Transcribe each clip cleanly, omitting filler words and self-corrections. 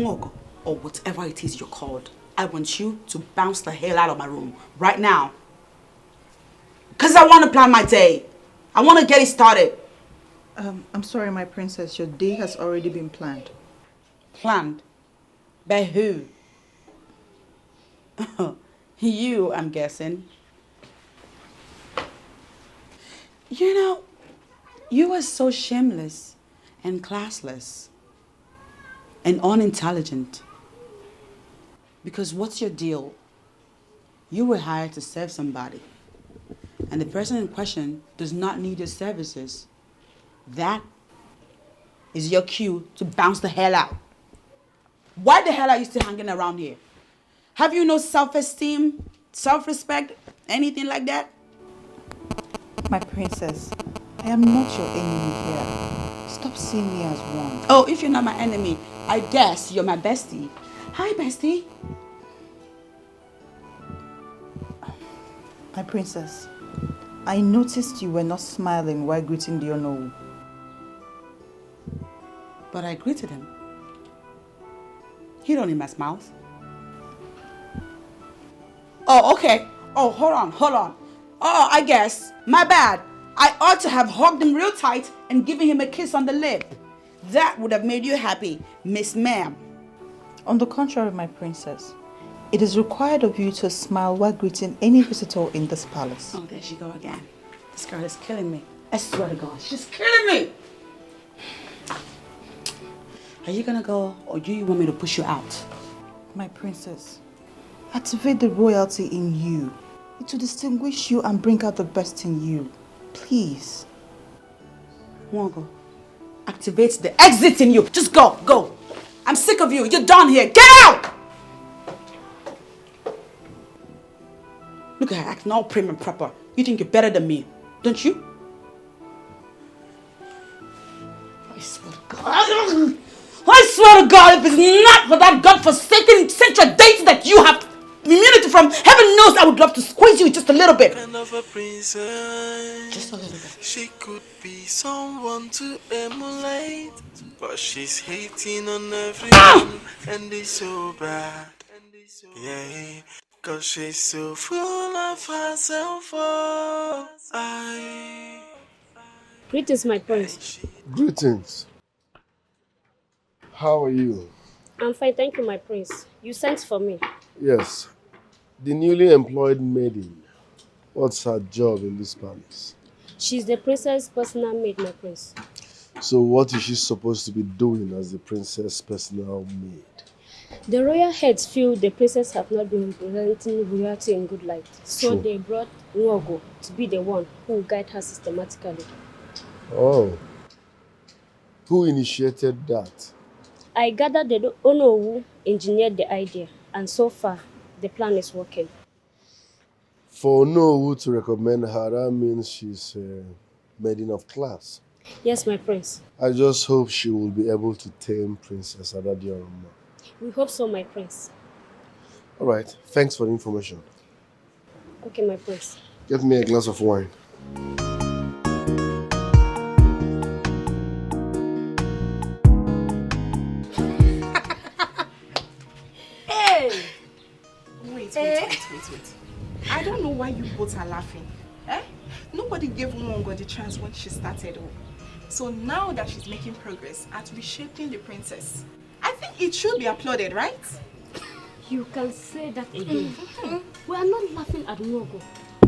Ngogo, or whatever it is you're called, I want you to bounce the hell out of my room right now. Because I want to plan my day. I want to get it started. I'm sorry, my princess. Your day has already been planned. Planned? By who? You, I'm guessing. You know, you are so shameless and classless and unintelligent. Because what's your deal? You were hired to serve somebody, and the person in question does not need your services. That is your cue to bounce the hell out. Why the hell are you still hanging around here? Have you no self-esteem, self-respect, anything like that? My princess, I am not your enemy here. Stop seeing me as one. Oh, if you're not my enemy, I guess you're my bestie. Hi, bestie. My princess, I noticed you were not smiling while greeting the Onowu. But I greeted him. He don't need my smiles. Oh, okay. Oh, hold on. Oh, I guess. My bad. I ought to have hugged him real tight and given him a kiss on the lip. That would have made you happy, Miss Ma'am. On the contrary, my princess, it is required of you to smile while greeting any visitor in this palace. Oh, there she go again. This girl is killing me. I swear to God, she's killing me. Are you gonna go, or do you want me to push you out? My princess, activate the royalty in you. It will distinguish you and bring out the best in you. Please. Wango, activate the exit in you. Just go. I'm sick of you. You're done here. Get out! Look at her acting all prim and proper. You think you're better than me, don't you? I swear to God. I swear to God, if it's not for that godforsaken central date that you have immunity from, heaven knows I would love to squeeze you just a little bit. Kind of a princess. Just a little bit. She could be someone to emulate, but she's hating on everyone, and it's so bad. Yeah, cause she's so full of herself. Oh, Greetings, my prince. Greetings. How are you? I'm fine, thank you, my prince. You sent for me. Yes. The newly employed maiden. What's her job in this palace? She's the princess' personal maid, my prince. So what is she supposed to be doing as the princess' personal maid? The royal heads feel the princess have not been representing royalty in good light. So True. they brought Nwogo to be the one who will guide her systematically. Oh. Who initiated that? I gathered the Onowu engineered the idea, and so far, the plan is working. For Onowu to recommend her, that means she's a maiden of class. Yes, my prince. I just hope she will be able to tame Princess Adadioroma. We hope so, my prince. All right. Thanks for the information. Okay, my prince. Get me a glass of wine. Hey! Wait. I don't know why you both are laughing. Eh? Nobody gave Nwogo the chance when she started. So now that she's making progress at reshaping the princess, I think it should be applauded, right? You can say that again. We are not laughing at Nwogo.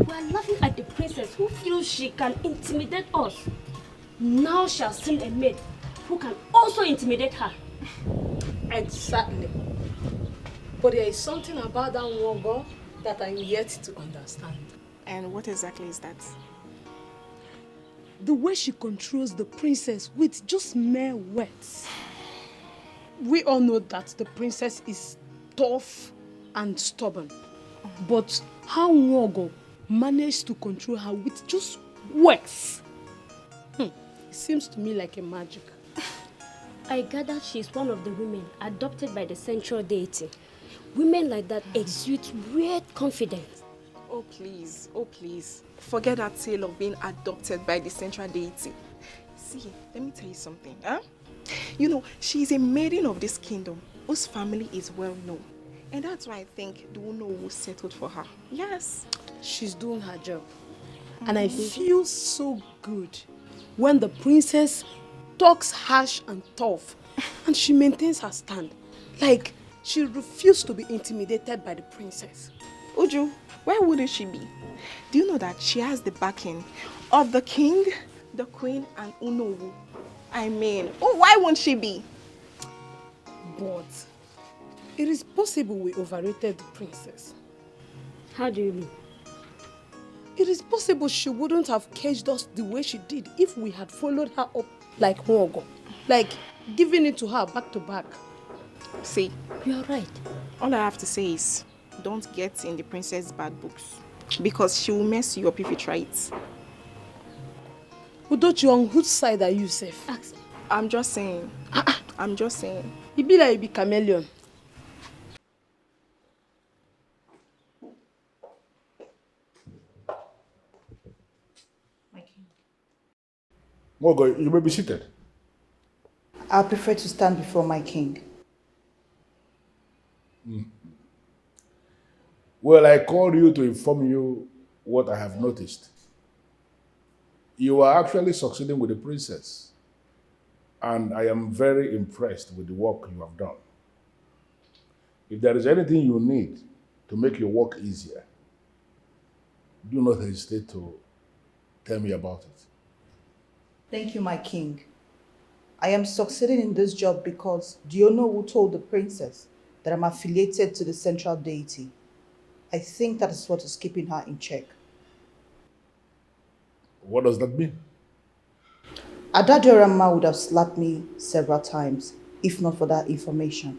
We are laughing at the princess who feels she can intimidate us. Now she has seen a maid who can also intimidate her. Exactly. But there is something about that Nwogo that I'm yet to understand. And what exactly is that? The way she controls the princess with just mere words. We all know that the princess is tough and stubborn. But how Nwogo managed to control her with just words? It seems to me like a magic. I gather she is one of the women adopted by the central deity. Women like that exude weird confidence. Oh please. Forget that tale of being adopted by the central deity. See, let me tell you something. You know, she's a maiden of this kingdom whose family is well known. And that's why I think the Uno settled for her. Yes. She's doing her job. And I feel so good when the princess talks harsh and tough and she maintains her stand. Like, she refused to be intimidated by the princess. Uju, why wouldn't she be? Do you know that she has the backing of the king, the queen, and Unowu? I mean, why won't she be? But it is possible we overrated the princess. How do you mean? It is possible she wouldn't have caged us the way she did if we had followed her up like Hogo. Like, giving it to her back to back. See, You're right. all I have to say is, don't get in the princess' bad books. Because she will mess you up if you try it. Udochi, on whose side are you safe? Ask. I'm just saying. I'm just saying. You be like you be chameleon. Mogo, you may be seated. I prefer to stand before my king. Well, I called you to inform you what I have noticed. You are actually succeeding with the princess. And I am very impressed with the work you have done. If there is anything you need to make your work easier, do not hesitate to tell me about it. Thank you, my king. I am succeeding in this job because do you know who told the princess that I'm affiliated to the central deity? I think that is what is keeping her in check. What does that mean? Adadiorama would have slapped me several times if not for that information.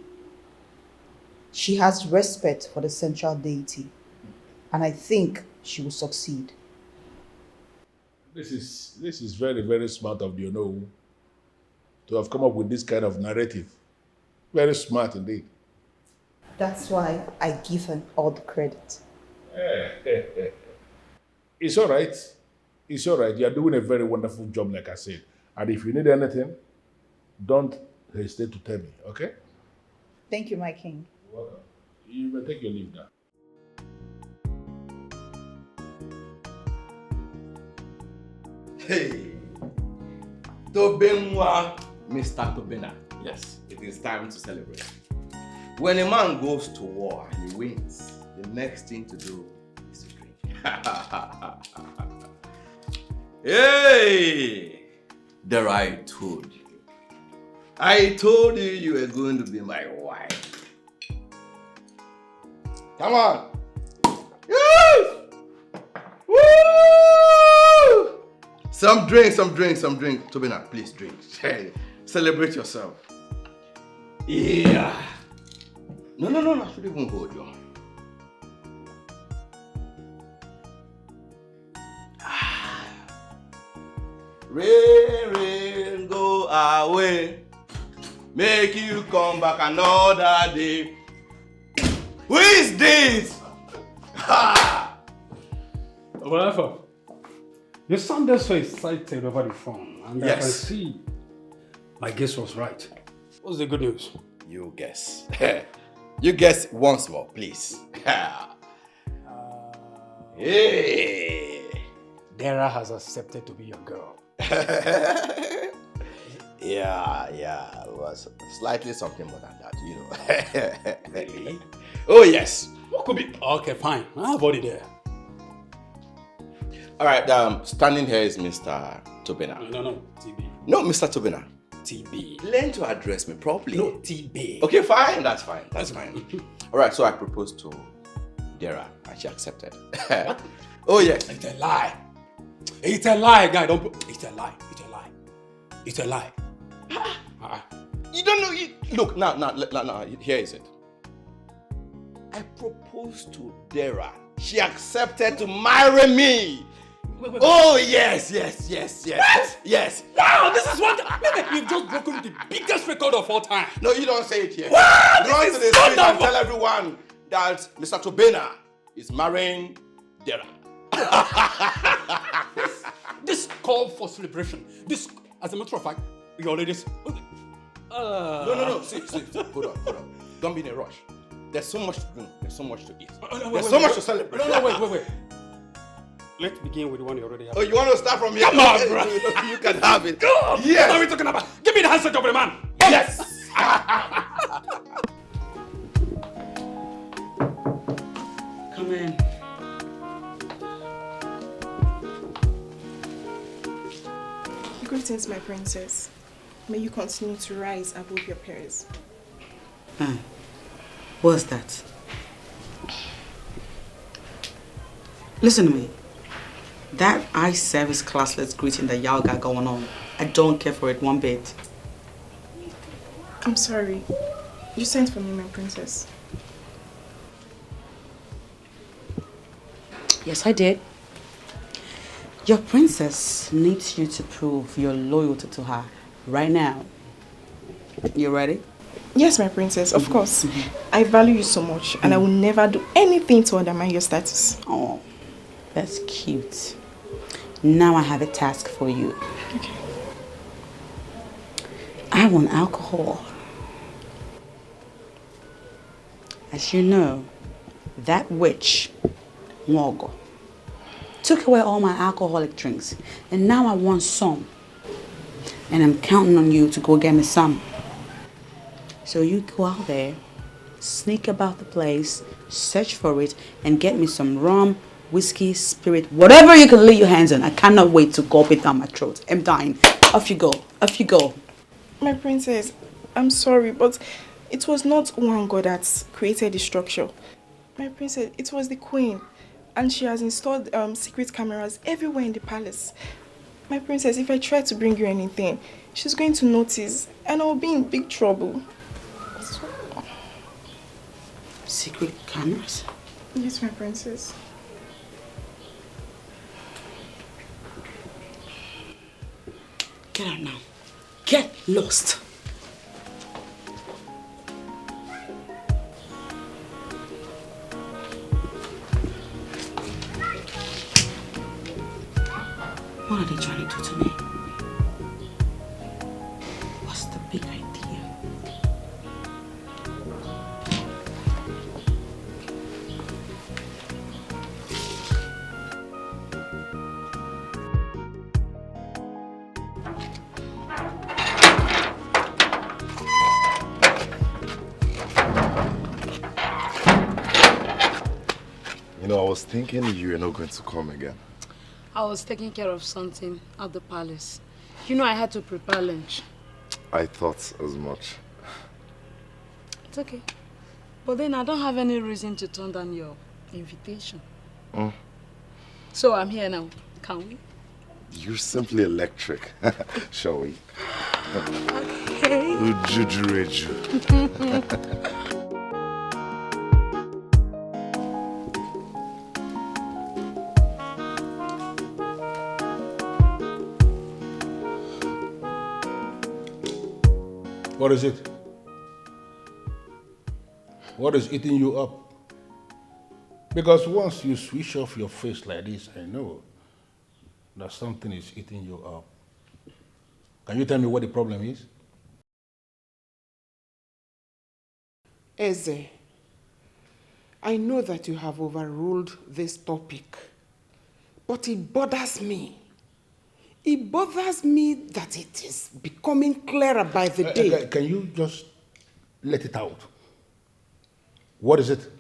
She has respect for the central deity, and I think she will succeed. This is very, very smart of you know to have come up with this kind of narrative. Very smart indeed. That's why I give her all the credit. It's all right. It's all right. You are doing a very wonderful job, like I said. And if you need anything, don't hesitate to tell me, okay? Thank you, my king. You're welcome. You may take your leave now. Hey, Tobenwa, Mr. Tobena. Yes, it is time to celebrate. When a man goes to war and he wins, the next thing to do is to drink. Hey, there I told you. I told you you were going to be my wife. Come on. Yes! Woo! Some drink. Tobina, please drink. Hey, celebrate yourself. Yeah. No, I shouldn't even hold you. Rain, go away. Make you come back another day. Who is this? Ha! Whatever. You sounded so excited over the phone, and I can see my guess was right. What's the good news? You guess. You guess once more, please. Hey. Dara has accepted to be your girl. Yeah. It was slightly something more than that, you know. Really? Oh, yes. What could be? Okay, fine. I've already there. All right, standing here is Mr. Tobena. No, TB. No, Mr. Tobena. TB. Learn to address me properly. No, TB. Okay, fine. That's fine. All right, so I proposed to Dara and she accepted. Oh, yes. It's a lie. It's a lie, guy. Don't put... It's a lie. It's a lie. You don't know. Look, now, here is it. I proposed to Dara. She accepted to marry me. Wait. Oh, yes. What? Yes. Wow, this is what... You've just broken the biggest record of all time. No, you don't say it here. What? Run This to the is so street and dumb. tell everyone that Mr. Tobena is marrying Dara. This call for celebration. This, as a matter of fact, you already... No. See. Hold on. Don't be in a rush. There's so much to do. There's so much to eat. There's so much to celebrate. No, wait. Let's begin with the one you already have. Oh, you want to start from here? Come on, bro. You can have it. Yes. What are we talking about? Give me the handset of the man. Yes. Come in. Greetings, my princess. May you continue to rise above your peers. What's that? Listen to me. That eye service classless greeting that y'all got going on, I don't care for it one bit. I'm sorry. You sent for me, my princess. Yes, I did. Your princess needs you to prove your loyalty to her right now. You ready? Yes, my princess, of course. I value you so much and I will never do anything to undermine your status. Oh, that's cute. Now I have a task for you. Okay. I want alcohol. As you know, that witch, Mwogo, took away all my alcoholic drinks, and now I want some. And I'm counting on you to go get me some. So you go out there, sneak about the place, search for it, and get me some rum, whiskey, spirit, whatever you can lay your hands on. I cannot wait to gulp it down my throat. I'm dying. Off you go. Off you go. My princess, I'm sorry, but it was not one god that created the structure. My princess, it was the queen. And she has installed secret cameras everywhere in the palace. My princess, if I try to bring you anything, she's going to notice and I'll be in big trouble. Secret cameras? Yes, my princess. Get out now. Get lost. What are they trying to do to me? What's the big idea? You know, I was thinking you were not going to come again. I was taking care of something at the palace. You know, I had to prepare lunch. I thought as much. It's okay. But then I don't have any reason to turn down your invitation. So I'm here now. Can we? You're simply electric. Shall we? Okay. Ujujureju. What is it? What is eating you up? Because once you switch off your face like this, I know that something is eating you up. Can you tell me what the problem is? Eze, I know that you have overruled this topic, but it bothers me. It bothers me that it is becoming clearer by the day. Can you just let it out? What is it?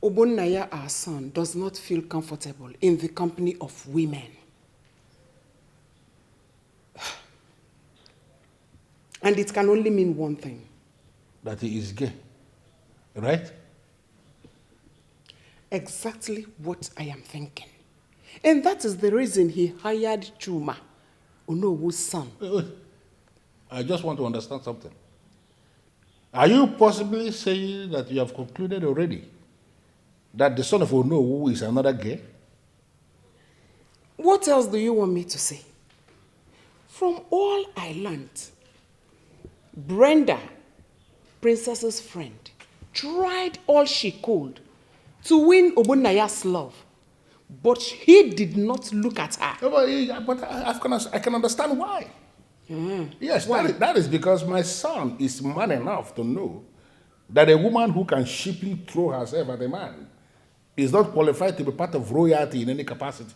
Ogbonnaya, our son, does not feel comfortable in the company of women. And it can only mean one thing. That he is gay, right? Exactly what I am thinking. And that is the reason he hired Chuma, Onowu's son. Wait. I just want to understand something. Are you possibly saying that you have concluded already that the son of Onowu is another gay? What else do you want me to say? From all I learned, Brenda, Princess's friend, tried all she could to win Ogbonnaya's love. But he did not look at her. But I can understand why. Yes, that is because my son is man enough to know that a woman who can cheaply throw herself at a man is not qualified to be part of royalty in any capacity.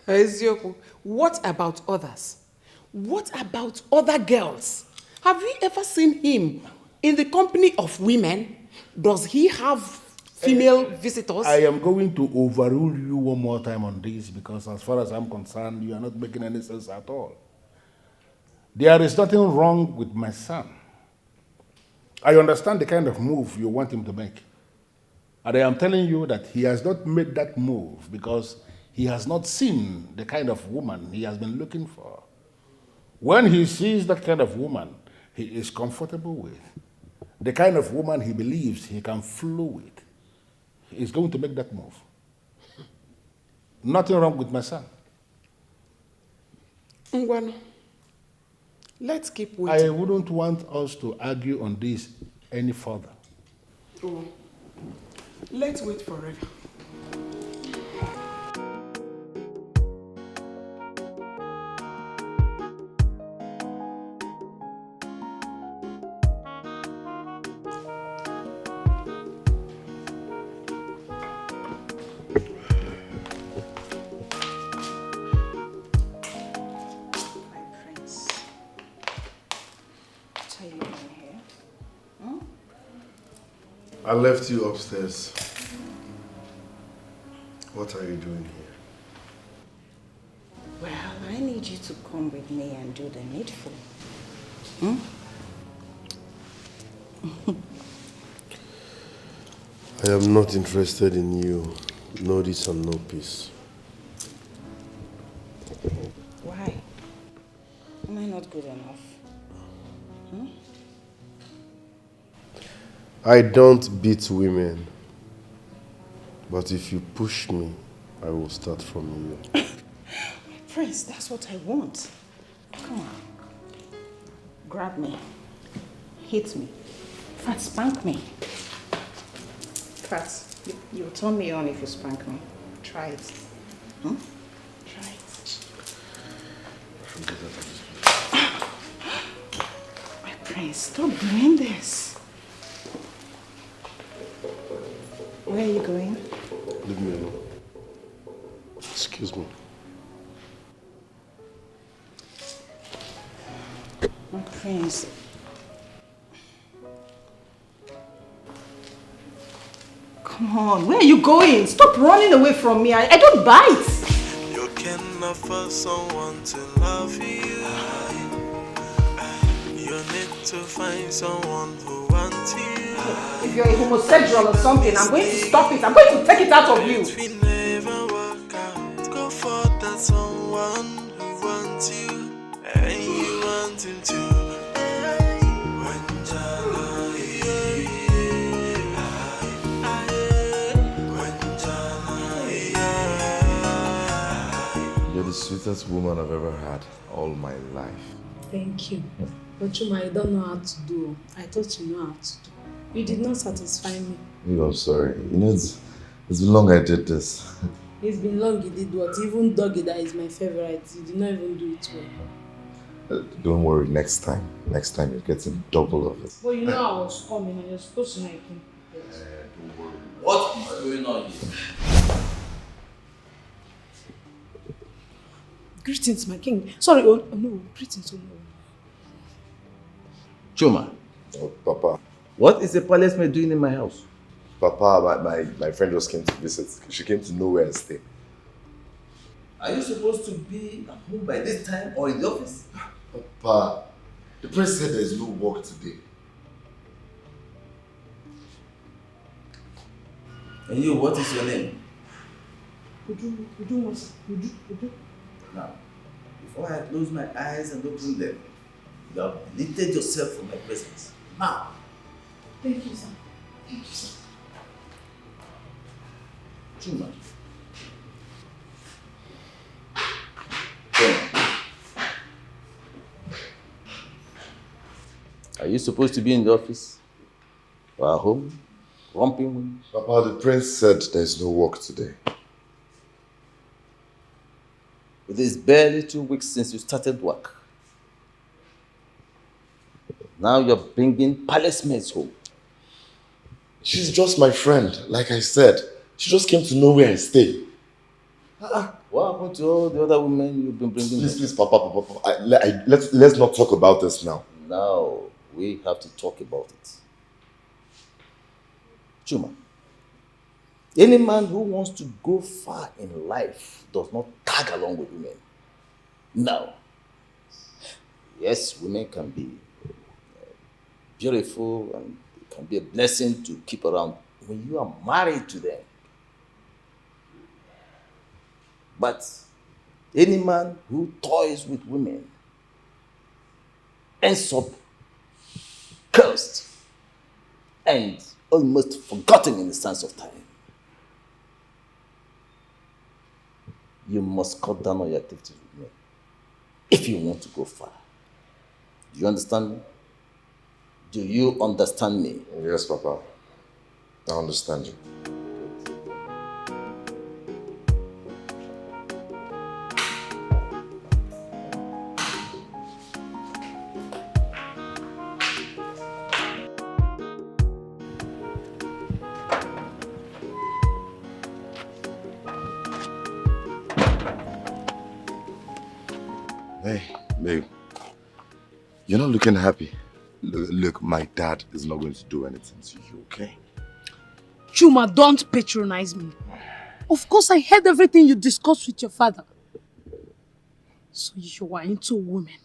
Ezioku, what about others? What about other girls? Have you ever seen him in the company of women? Does he have female visitors? I am going to overrule you one more time on this because as far as I'm concerned, you are not making any sense at all. There is nothing wrong with my son. I understand the kind of move you want him to make. And I am telling you that he has not made that move because he has not seen the kind of woman he has been looking for. When he sees that kind of woman he is comfortable with, the kind of woman he believes he can flow with, he is going to make that move. Nothing wrong with my son. Ngwano, let's keep waiting. I wouldn't want us to argue on this any further. Oh, let's wait forever. I left you upstairs. What are you doing here? Well, I need you to come with me and do the needful. I am not interested in you. No this and no peace. Why? Am I not good enough? I don't beat women. But if you push me, I will start from you. Prince, that's what I want. Come on. Grab me. Hit me. In fact, spank me. In fact, you'll turn me on if you spank me. Try it. Try it. My prince, stop doing this. Where are you going? Leave me alone. Excuse me. My prince. Come on, where are you going? Stop running away from me. I don't bite. You can offer someone to love you. You need to find someone who wants you. If you're a homosexual or something, I'm going to stop it. I'm going to take it out of you. If we never work out, go for that someone who wants you and you want him to. You're the sweetest woman I've ever had all my life. Thank you. But Chuma, I don't know how to do. I thought you know how to do. You did not satisfy me. Oh, I'm sorry. You know, it's been long I did this. It's been long you did what? Even doggy that is my favorite. You did not even do it well. Don't worry, next time. Next time you're getting double of it. Well, you know I was coming and you're supposed to make him. Don't worry. What is going on here? Greetings, my king. Sorry, oh no, greetings, oh no. Chuma. Oh, Papa. What is the palace maid doing in my house? Papa, my friend just came to visit. She came to know where I stay. Are you supposed to be at home by this time or in the office? Papa, the prince said there is no work today. And you, what is your name? Uju. Now, before I close my eyes and open them, you have deleted yourself from my presence. Now. Thank you, sir. Thank you, sir. Chuma. Are you supposed to be in the office? Or at home? Romping? Papa, the prince said there is no work today. It is barely 2 weeks since you started work. Now you're bringing palace maids home. She's just my friend, like I said. She just came to know where I stay. What happened to all the other women you've been bringing home? Please, Papa. Let's not talk about this now. Now, we have to talk about it. Chuma, any man who wants to go far in life does not tag along with women. No. Yes, women can be beautiful and it can be a blessing to keep around when you are married to them. But any man who toys with women ends up cursed and almost forgotten in the sands of time. You must cut down on your activities with men if you want to go far. Do you understand me? Do you understand me? Yes, Papa. I understand you. Hey, babe. You're not looking happy. Look, my dad is not going to do anything to you, okay? Chuma, don't patronize me. Of course, I heard everything you discussed with your father. So you are into women.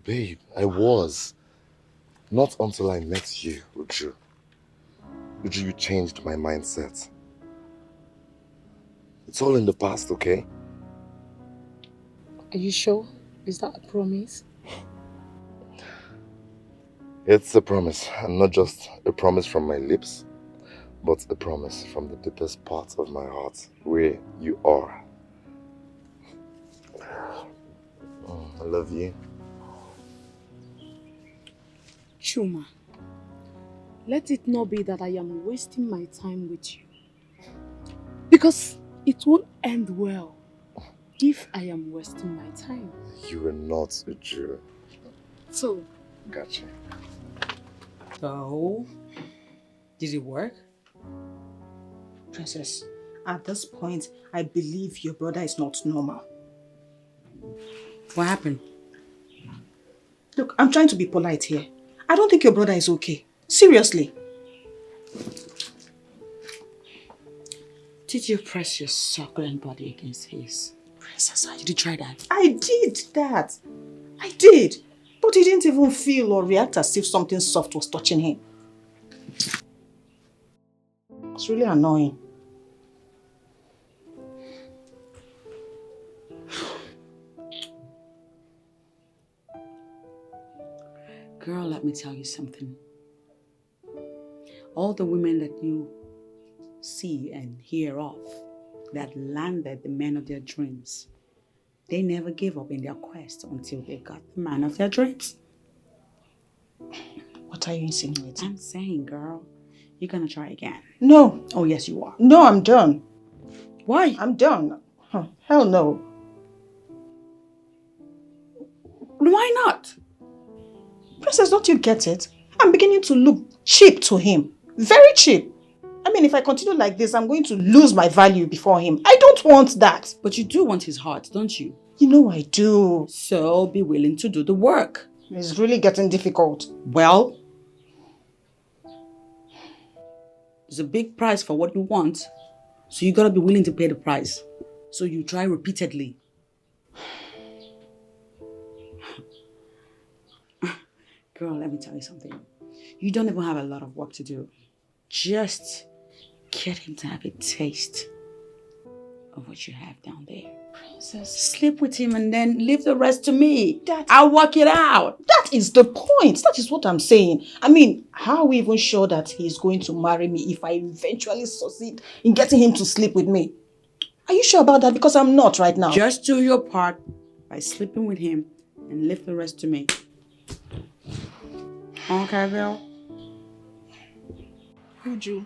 Babe, I was. Not until I met you, Uju. Uju, you changed my mindset. It's all in the past, okay? Are you sure? Is that a promise? It's a promise, and not just a promise from my lips, but a promise from the deepest part of my heart, where you are. Oh, I love you. Chuma, let it not be that I am wasting my time with you. Because it won't end well if I am wasting my time. You are not, Uju. So, gotcha. So, did it work? Princess, at this point, I believe your brother is not normal. What happened? Look, I'm trying to be polite here. I don't think your brother is okay. Seriously. Did you press your succulent body against his? Princess, did you try that? I did that. I did. But he didn't even feel or react as if something soft was touching him. It's really annoying. Girl, let me tell you something. All the women that you see and hear of that landed the man of their dreams, they never gave up in their quest until they got the man of their dreams. What are you insinuating? I'm saying, girl, you're gonna try again. No. Oh, yes, you are. No, I'm done. Why? I'm done. Hell no. Why not? Princess, don't you get it? I'm beginning to look cheap to him. Very cheap. I mean, if I continue like this, I'm going to lose my value before him. I don't want that. But you do want his heart, don't you? You know I do. So be willing to do the work. It's really getting difficult. Well, there's a big price for what you want. So you gotta be willing to pay the price. So you try repeatedly. Girl, let me tell you something. You don't even have a lot of work to do. Just get him to have a taste of what you have down there. Princess. Sleep with him and then leave the rest to me. I'll work it out. That is the point. That is what I'm saying. I mean, how are we even sure that he's going to marry me if I eventually succeed in getting him to sleep with me? Are you sure about that? Because I'm not right now. Just do your part by sleeping with him and leave the rest to me. Okay, girl? Uju,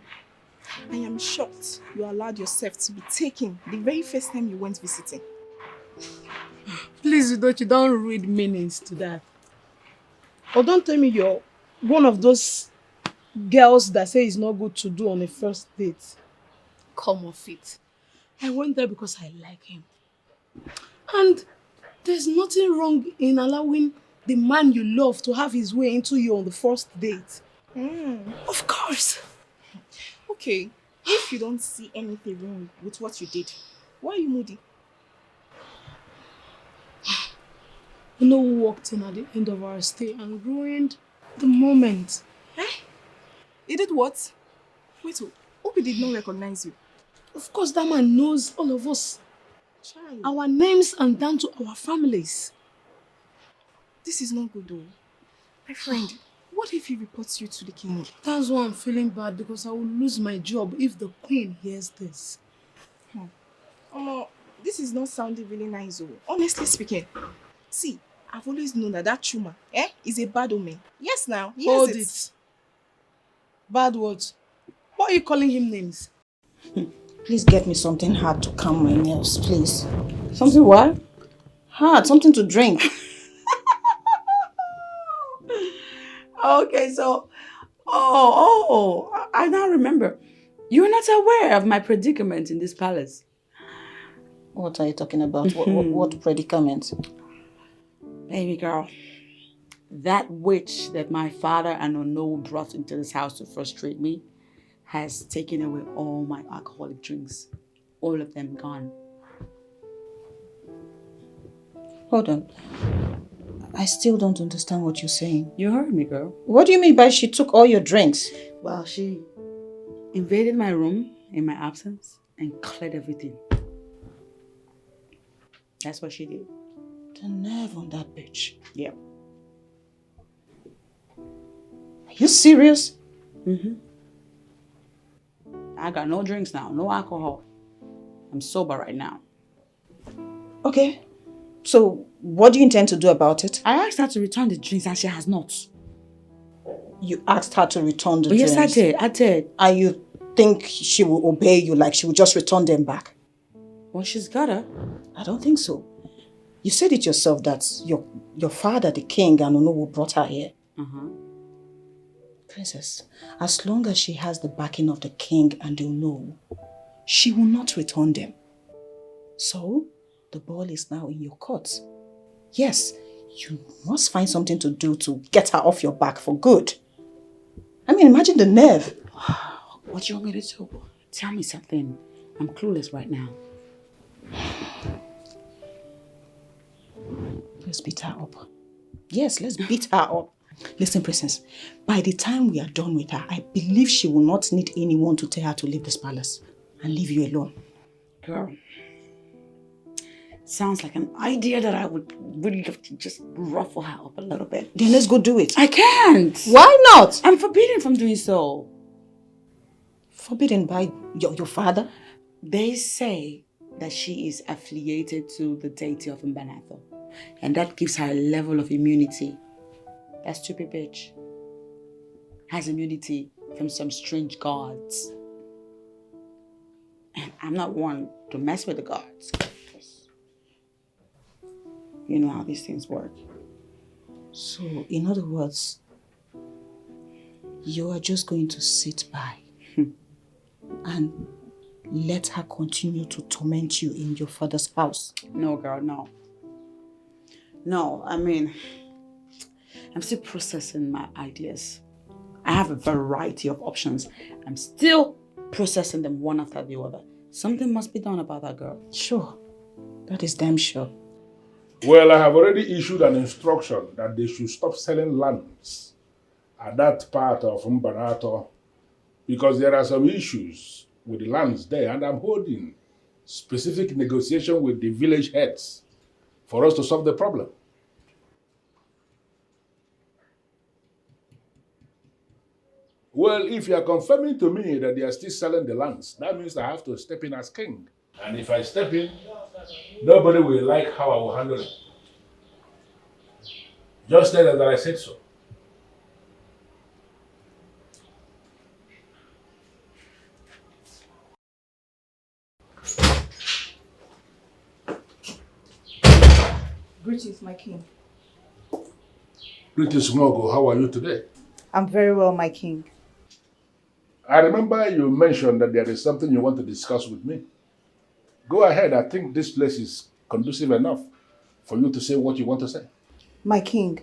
I am shocked you allowed yourself to be taken the very first time you went visiting. Please, don't you don't read meanings to that. Or don't tell me you're one of those girls that say it's not good to do on a first date. Come off it. I went there because I like him. And there's nothing wrong in allowing the man you love to have his way into you on the first date. Of course. Okay, if you don't see anything wrong with what you did, why are you moody? You know who walked in at the end of our stay and ruined the moment? He did what? Wait, hope he did not recognize you. Of course, that man knows all of us. Child. Our names and down to our families. This is not good though. My friend, what if he reports you to the king? That's why I'm feeling bad, because I will lose my job if the queen hears this. This is not sounding really nice though. Honestly speaking. See, I've always known that Chuma is a bad omen. Yes now, he Hold has it. Bad words. Why are you calling him names? Please get me something hard to calm my nerves, please. Something what? Hard, something to drink. Okay, so, I now remember. You're not aware of my predicament in this palace. What are you talking about? What predicament? Baby girl, that witch that my father and Ono brought into this house to frustrate me has taken away all my alcoholic drinks. All of them gone. Hold on. I still don't understand what you're saying. You heard me, girl. What do you mean by she took all your drinks? Well, she invaded my room in my absence and cleared everything. That's what she did. The nerve on that bitch. Yep. Are you serious? Mm-hmm. I got no drinks now, no alcohol. I'm sober right now. Okay. So, what do you intend to do about it? I asked her to return the drinks and she has not. You asked her to return the drinks? Yes, I did. And you think she will obey you, like she will just return them back? Well, she's gotta. I don't think so. You said it yourself that your father, the king, and Onowu brought her here. Uh-huh. Princess, as long as she has the backing of the king and the Onowu, she will not return them. So, the ball is now in your court. Yes, you must find something to do to get her off your back for good. I mean, imagine the nerve. What do you want me to do? Tell me something. I'm clueless right now. Let's beat her up. Yes, let's beat her up. Listen, Princess, by the time we are done with her, I believe she will not need anyone to tell her to leave this palace and leave you alone. Girl, sounds like an idea that I would really love to just ruffle her up a little bit. Then let's go do it. I can't. Why not? I'm forbidden from doing so. Forbidden by your father? They say that she is affiliated to the deity of Mbanatho. And that gives her a level of immunity. That stupid bitch has immunity from some strange gods. And I'm not one to mess with the gods. You know how these things work. So, in other words, you are just going to sit by and let her continue to torment you in your father's house? No, girl, no. No, I mean, I'm still processing my ideas. I have a variety of options. I'm still processing them one after the other. Something must be done about that girl. Sure. That is damn sure. Well, I have already issued an instruction that they should stop selling lands at that part of Mbanato because there are some issues with the lands there, and I'm holding specific negotiation with the village heads for us to solve the problem. Well, if you are confirming to me that they are still selling the lands, that means I have to step in as king. And if I step in, nobody will like how I will handle it. Just tell them that I said so. Greetings, my king. Greetings, Mogo. How are you today? I'm very well, my king. I remember you mentioned that there is something you want to discuss with me. Go ahead. I think this place is conducive enough for you to say what you want to say. My king,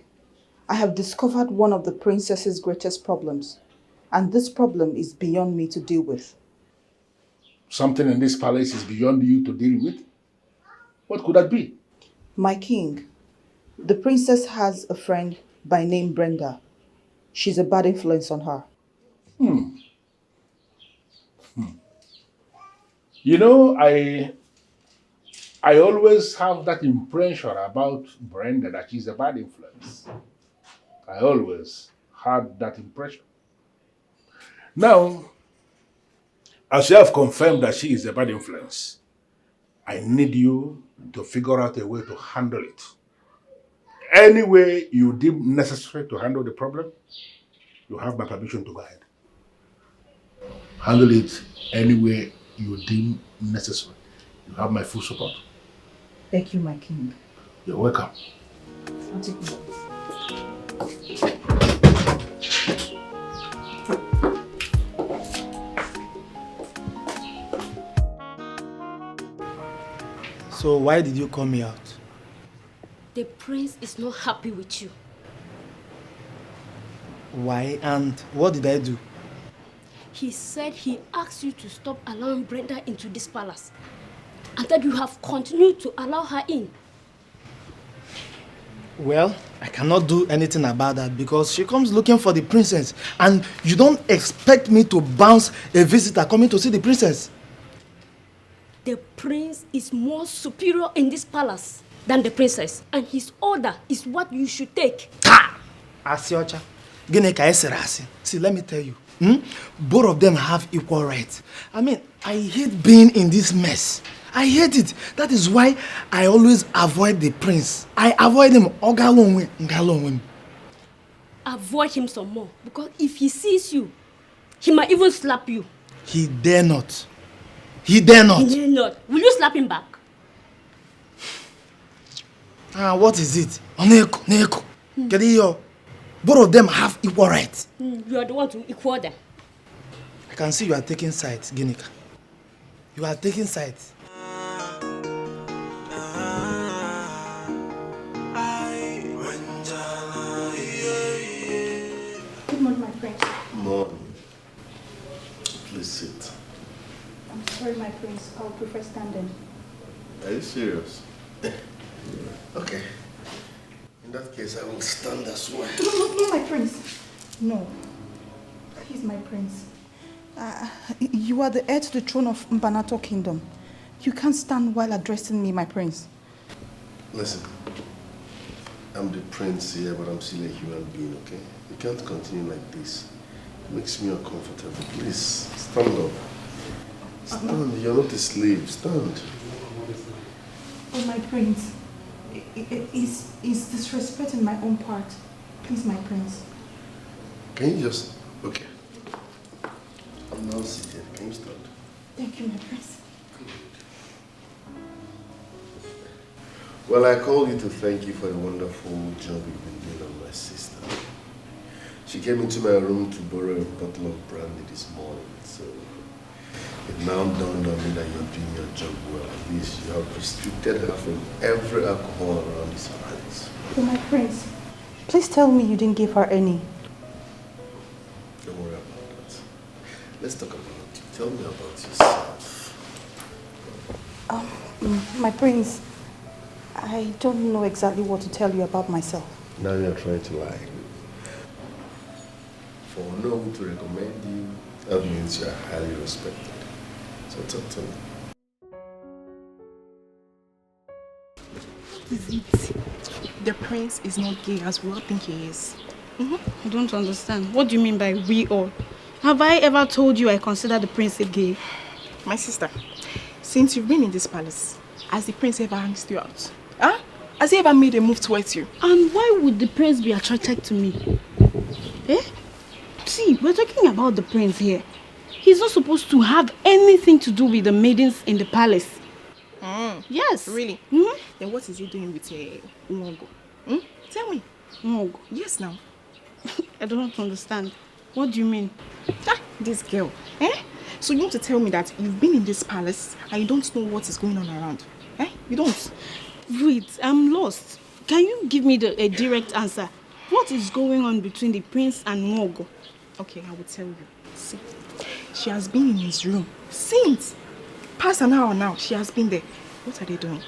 I have discovered one of the princess's greatest problems, and this problem is beyond me to deal with. Something in this palace is beyond you to deal with? What could that be? My king, the princess has a friend by name Brenda. She's a bad influence on her. You know, I always have that impression about Brenda that she's a bad influence. I always had that impression. Now, as you have confirmed that she is a bad influence, I need you to figure out a way to handle it. Any way you deem necessary to handle the problem, you have my permission to go ahead. Handle it any way you deem necessary. You have my full support. Thank you, my king. You're welcome. I'll take it. So why did you call me out? The prince is not happy with you. Why and what did I do? He said he asked you to stop allowing Brenda into this palace, and that you have continued to allow her in. Well, I cannot do anything about that because she comes looking for the princess and you don't expect me to bounce a visitor coming to see the princess. The prince is more superior in this palace than the princess, and his order is what you should take. Asiocha, see, let me tell you, both of them have equal rights. I mean, I hate being in this mess. I hate it. That is why I always avoid the prince. I avoid him. Avoid him some more, because if he sees you, he might even slap you. He dare not. He dare not. He dare not. Will you slap him back? What is it? Neko. Both of them have equal rights. You are the one to equal them. I can see you are taking sides, Ginika. You are taking sides. Good morning, my prince. Morning. Please sit. I'm sorry, my prince. I would prefer standing. Are you serious? Okay. In that case, I will stand as well. No, my prince. No. He's my prince. You are the heir to the throne of Mbanato Kingdom. You can't stand while addressing me, my prince. Listen, I'm the prince here, but I'm still a human being, okay? You can't continue like this. It makes me uncomfortable. Please, stand up. Stand. You're not a slave. Stand. Oh, my prince. It's disrespecting my own part. Please, my prince. Can you just... Okay. I'm now seated. Can you stand? Thank you, my prince. Well, I called you to thank you for the wonderful job you've been doing on my sister. She came into my room to borrow a bottle of brandy this morning, so it now dawned on me that you're doing your job well. At least you have restricted her from every alcohol around this palace. Oh, my prince, please tell me you didn't give her any. Don't worry about that. Let's talk about you. Tell me about yourself. My prince, I don't know exactly what to tell you about myself. Now you're trying to lie. For no one to recommend you, that means you're highly respected. So talk to me. Is it? The prince is not gay as we all think he is. I don't understand. What do you mean by we all? Have I ever told you I consider the prince a gay? My sister, since you've been in this palace, has the prince ever asked you out? Huh? Has he ever made a move towards you? And why would the prince be attracted to me? Eh? See, we're talking about the prince here. He's not supposed to have anything to do with the maidens in the palace. Yes. Really? Mm-hmm. Then what is he doing with Nwogo? Tell me. Nwogo? Yes, now. I don't understand. What do you mean? This girl. So you want to tell me that you've been in this palace and you don't know what is going on around? You don't? Wait, I'm lost. Can you give me a direct answer? What is going on between the prince and Nwogo? Okay, I will tell you. See, she has been in his room since past an hour now. She has been there. What are they doing?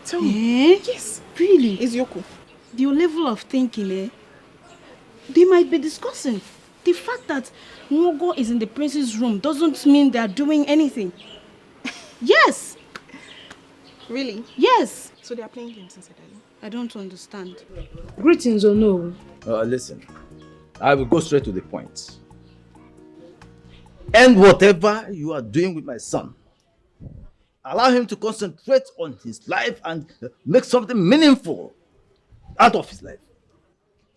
Tell me. Yes. Really? Eziokwu. Your level of thinking, they might be discussing. The fact that Nwogo is in the prince's room doesn't mean they are doing anything. Yes. Really? Yes. So they are playing games inside, I don't understand. Greetings or no? Listen, I will go straight to the point. And whatever you are doing with my son, allow him to concentrate on his life and make something meaningful out of his life.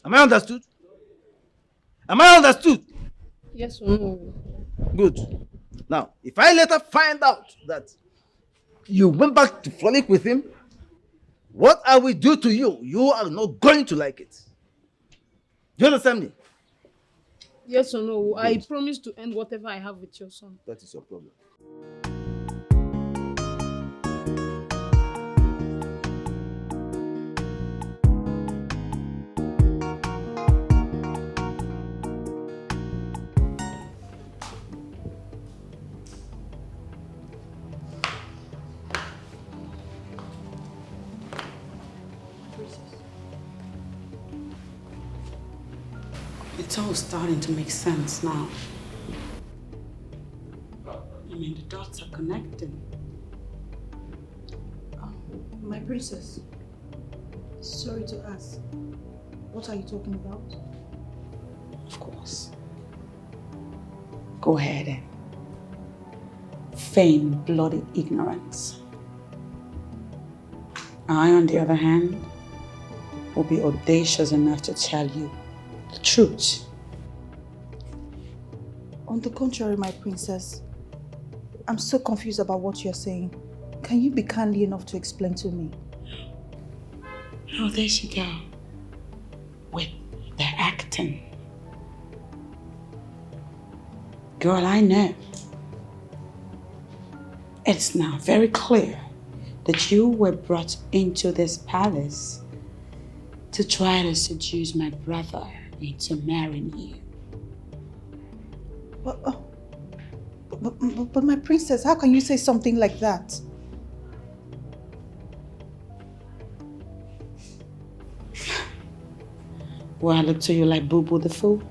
Am I understood? Am I understood? Yes or no? Good. Now, if I later find out that you went back to frolic with him, what I will do to you, you are not going to like it. Do you understand me? Yes or no? Good. I promise to end whatever I have with your son. That is your problem. It's all starting to make sense now. I mean, the dots are connecting. My princess, sorry to ask, what are you talking about? Of course. Go ahead and feign bloody ignorance. I, on the other hand, will be audacious enough to tell you the truth. On the contrary, my princess, I'm so confused about what you're saying. Can you be kindly enough to explain to me? Oh, there she go. With the acting. Girl, I know. It's now very clear that you were brought into this palace to try to seduce my brother into marrying you. But my princess, how can you say something like that? Well, I look to you like Boo Boo the Fool.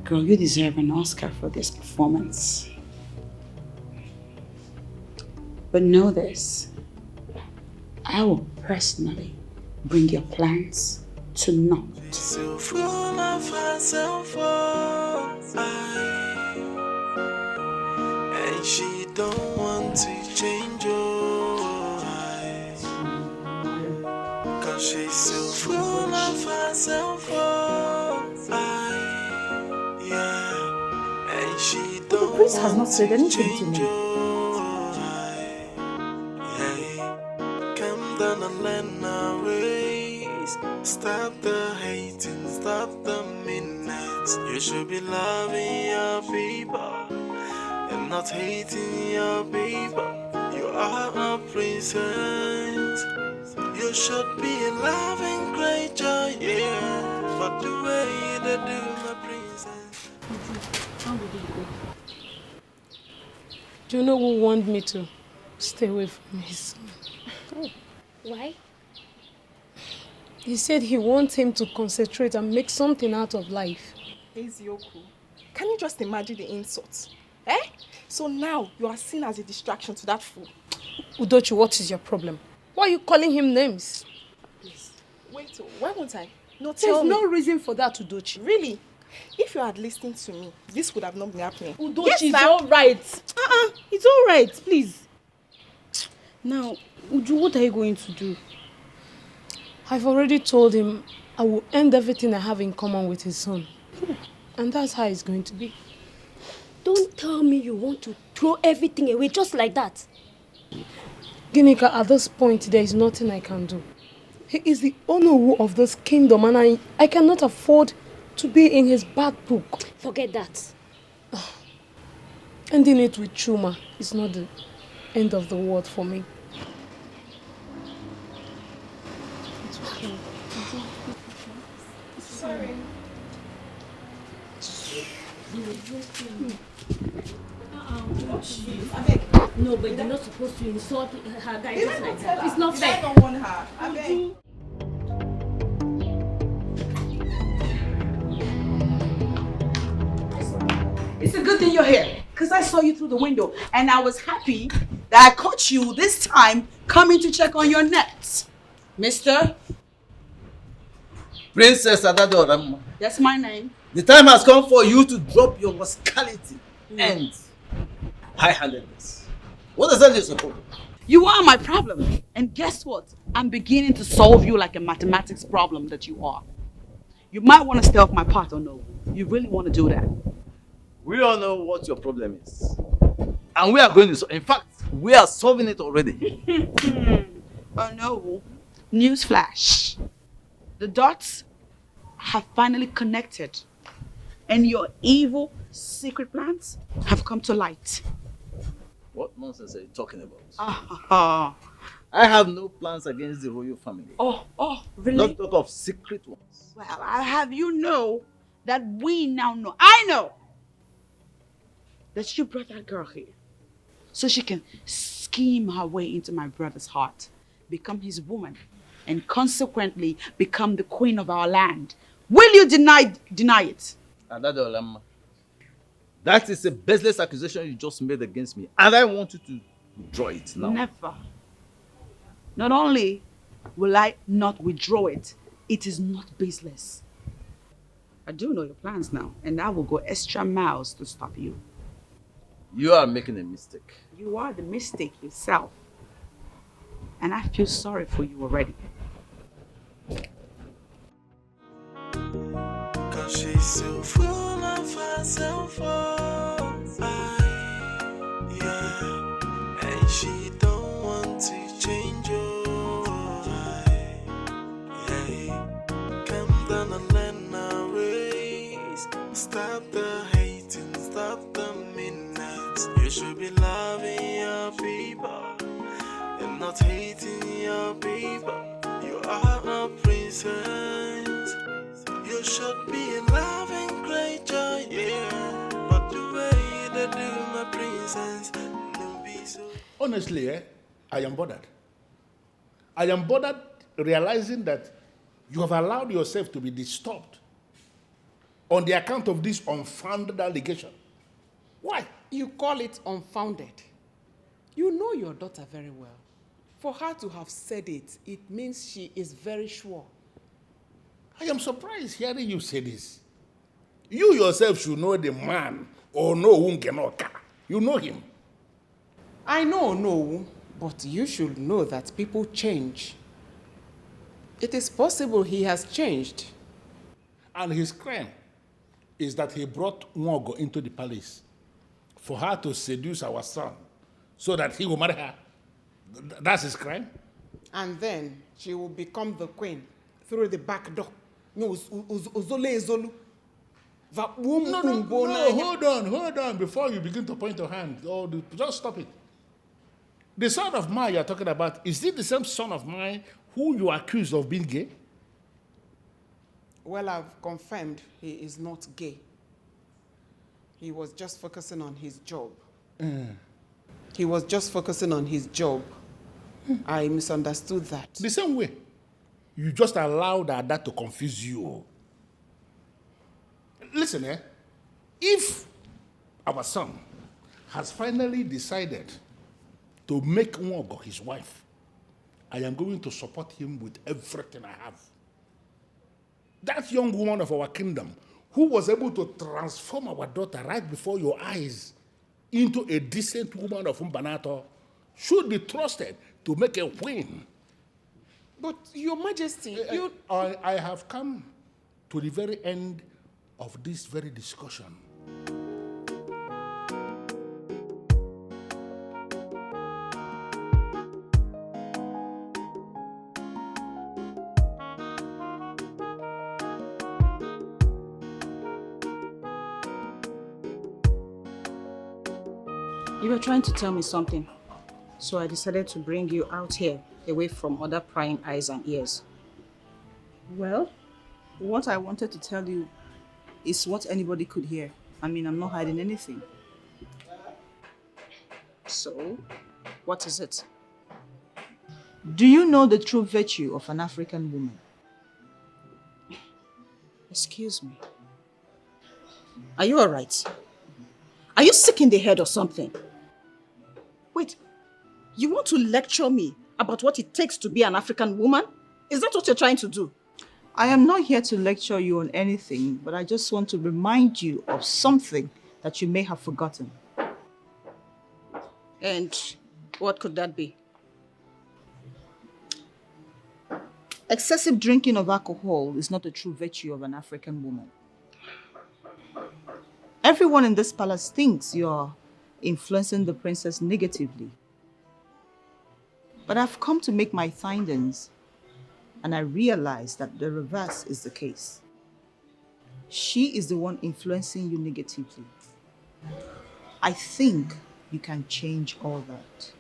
Girl, you deserve an Oscar for this performance. But know this, I will personally bring your plans to naught. So full of herself, and she don't want to change your eyes, 'cause she's so full of herself, yeah, and she don't The prince has not said anything to me. Come down and learn our ways. Stop the hating, stop the minutes. You should be loving your people and not hating your people. You are a princess. You should be a loving creature, yeah. But the way they do, my princess. How did it go? Do you know who warned me to stay away from his son? Oh, why? He said he wants him to concentrate and make something out of life. Eziokwu, can you just imagine the insults? So now you are seen as a distraction to that fool. Udochi, what is your problem? Why are you calling him names? Please. Wait, why won't I? No, There's tell me. no reason for that, Udochi. Really? If you had listened to me, this would have not been happening. Udochi, yes, it's all right. It's all right, please. Now, Uju, what are you going to do? I've already told him I will end everything I have in common with his son. And that's how it's going to be. Don't tell me you want to throw everything away just like that? Ginika, at this point, there is nothing I can do. He is the owner of this kingdom and I cannot afford to be in his bad book. Forget that. Ending it with Chuma is not the end of the world for me. It's okay. Sorry. No, but you're not supposed to insult her guy just like that. It's not fair. I don't want her. I beg. It's a good thing you're here, because I saw you through the window, and I was happy that I caught you this time coming to check on your nets. Mister? Princess Adadora, That's my name. the time has come for you to drop your rascality and high-handedness. What exactly is your problem? You are my problem. And guess what? I'm beginning to solve you like a mathematics problem that you are. You might want to stay off my part or no. You really want to do that. We all know what your problem is. And we are going to, in fact, we are solving it already. Oh no. Newsflash. The dots have finally connected. And your evil secret plans have come to light. What nonsense are you talking about? I have no plans against the royal family. Oh, really? Not talk of secret ones. Well, I'll have you know that we now know. I know that you brought that girl here so she can scheme her way into my brother's heart, become his woman, and consequently become the queen of our land. Will you deny it? Adadolamma, that is a baseless accusation you just made against me, and I want you to withdraw it now. Never. Not only will I not withdraw it, it is not baseless. I do know your plans now, and I will go extra miles to stop you. You are making a mistake. You are the mistake yourself. And I feel sorry for you already. Cause she's so full of herself, yeah. And she don't want to change your yeah. Come down and learn our ways. Stop the hating, stop the midnights. You should be loving your people and not hating your people. You are a princess. You should be in love and great joy, yeah. But the way they do my princess, no be so. Honestly, I am bothered. I am bothered realizing that you have allowed yourself to be disturbed on the account of this unfounded allegation. Why? You call it unfounded. You know your daughter very well. For her to have said it, it means she is very sure. I am surprised hearing you say this. You yourself should know the man or know Unkenoka. You know him. I know, but you should know that people change. It is possible he has changed. And his crime is that he brought Nwogo into the palace for her to seduce our son so that he will marry her. That's his crime? And then she will become the queen through the back door. No, hold on, before you begin to point your hand. Just stop it. The son of mine you're talking about, is it the same son of mine who you accuse of being gay? Well, I've confirmed he is not gay. He was just focusing on his job. He was just focusing on his job. I misunderstood that. The same way. You just allowed that to confuse you. Listen, if our son has finally decided to make Nwogo his wife, I am going to support him with everything I have. That young woman of our kingdom who was able to transform our daughter right before your eyes into a decent woman of Mbanato should be trusted to make a queen. But, Your Majesty, I have come to the very end of this very discussion. You were trying to tell me something, so I decided to bring you out here, away from other prying eyes and ears. Well, what I wanted to tell you is what anybody could hear. I mean, I'm not hiding anything. So, what is it? Do you know the true virtue of an African woman? Excuse me. Are you all right? Are you sick in the head or something? Wait, you want to lecture me about what it takes to be an African woman? Is that what you're trying to do? I am not here to lecture you on anything, but I just want to remind you of something that you may have forgotten. And what could that be? Excessive drinking of alcohol is not a true virtue of an African woman. Everyone in this palace thinks you're influencing the princess negatively. But I've come to make my findings, and I realize that the reverse is the case. She is the one influencing you negatively. I think you can change all that.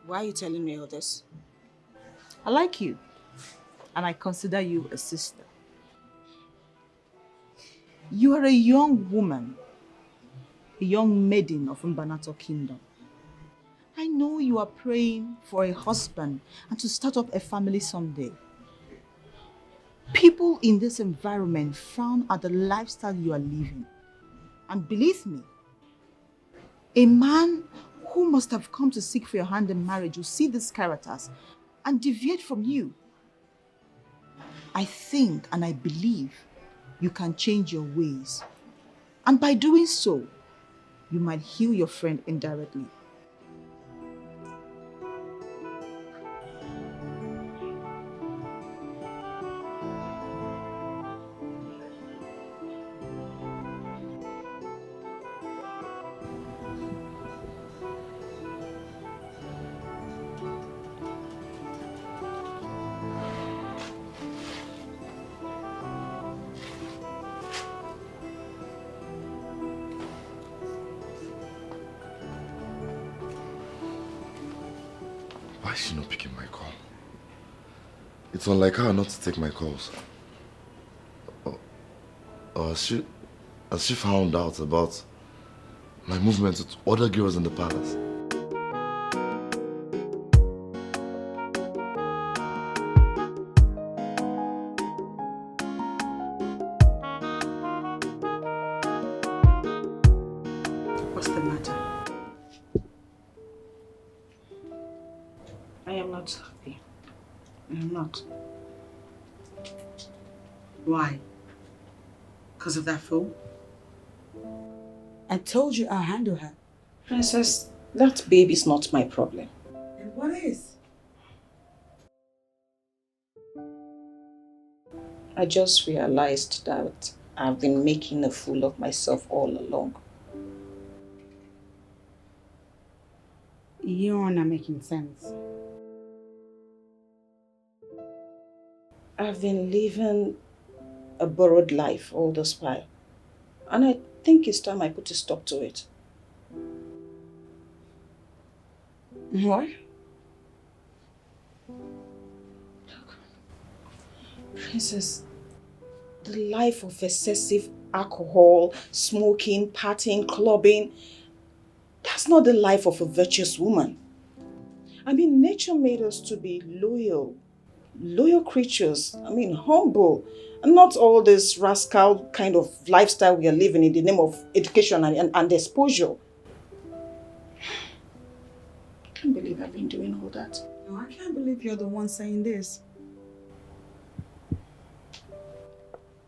Why are you telling me all this? I like you, and I consider you a sister. You are a young woman, a young maiden of Mbanato Kingdom. I know you are praying for a husband and to start up a family someday. People in this environment frown at the lifestyle you are living. And believe me, a man who must have come to seek for your hand in marriage will see these characters and deviate from you. I think and I believe you can change your ways. And by doing so, you might heal your friend indirectly. Why is she not picking my call? It's unlike her not to take my calls. Or has she found out about my movement with other girls in the palace? What's the matter? I am not happy. I am not. Why? Because of that fool? I told you I'll handle her. Princess, that baby's not my problem. And what is? I just realized that I've been making a fool of myself all along. You're not making sense. I've been living a borrowed life all this while. And I think it's time I put a stop to it. What? Princess, the life of excessive alcohol, smoking, partying, clubbing, that's not the life of a virtuous woman. I mean, nature made us to be loyal creatures. I mean, humble. And not all this rascal kind of lifestyle we are living in the name of education and exposure. I can't believe I've been doing all that. No, I can't believe you're the one saying this.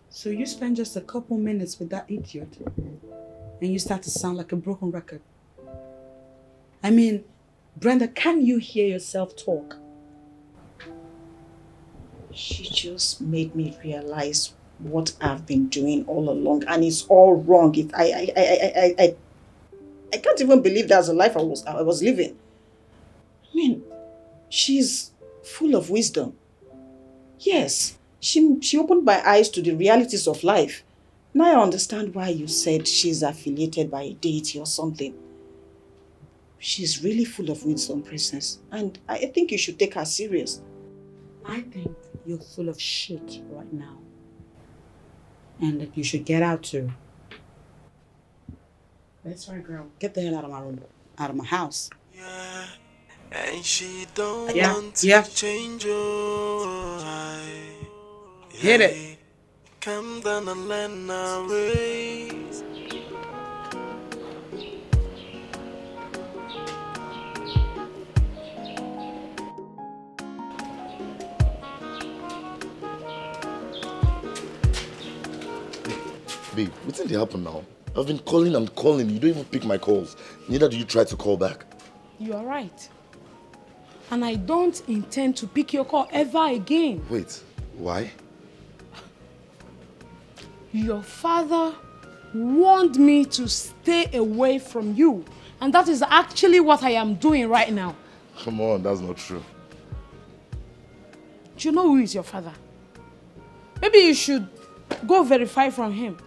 So you spend just a couple minutes with that idiot and you start to sound like a broken record. I mean, Brenda, can you hear yourself talk? She just made me realize what I've been doing all along, and it's all wrong. I can't even believe that's the life I was living. I mean, she's full of wisdom. Yes, She opened my eyes to the realities of life. Now I understand why you said she's affiliated by a deity or something. She's really full of wisdom, Princess. And I think you should take her serious. I think you're full of shit right now. And that you should get out too. That's right, girl. Get the hell out of my room. Out of my house. Yeah, and she don't Yeah, want to yeah. change your Hit it. Come down and learn our ways. Babe, what's in the happen now? I've been calling and calling. You don't even pick my calls. Neither do you try to call back. You are right. And I don't intend to pick your call ever again. Wait, why? Your father warned me to stay away from you. And that is actually what I am doing right now. Come on, that's not true. Do you know who is your father? Maybe you should go verify from him.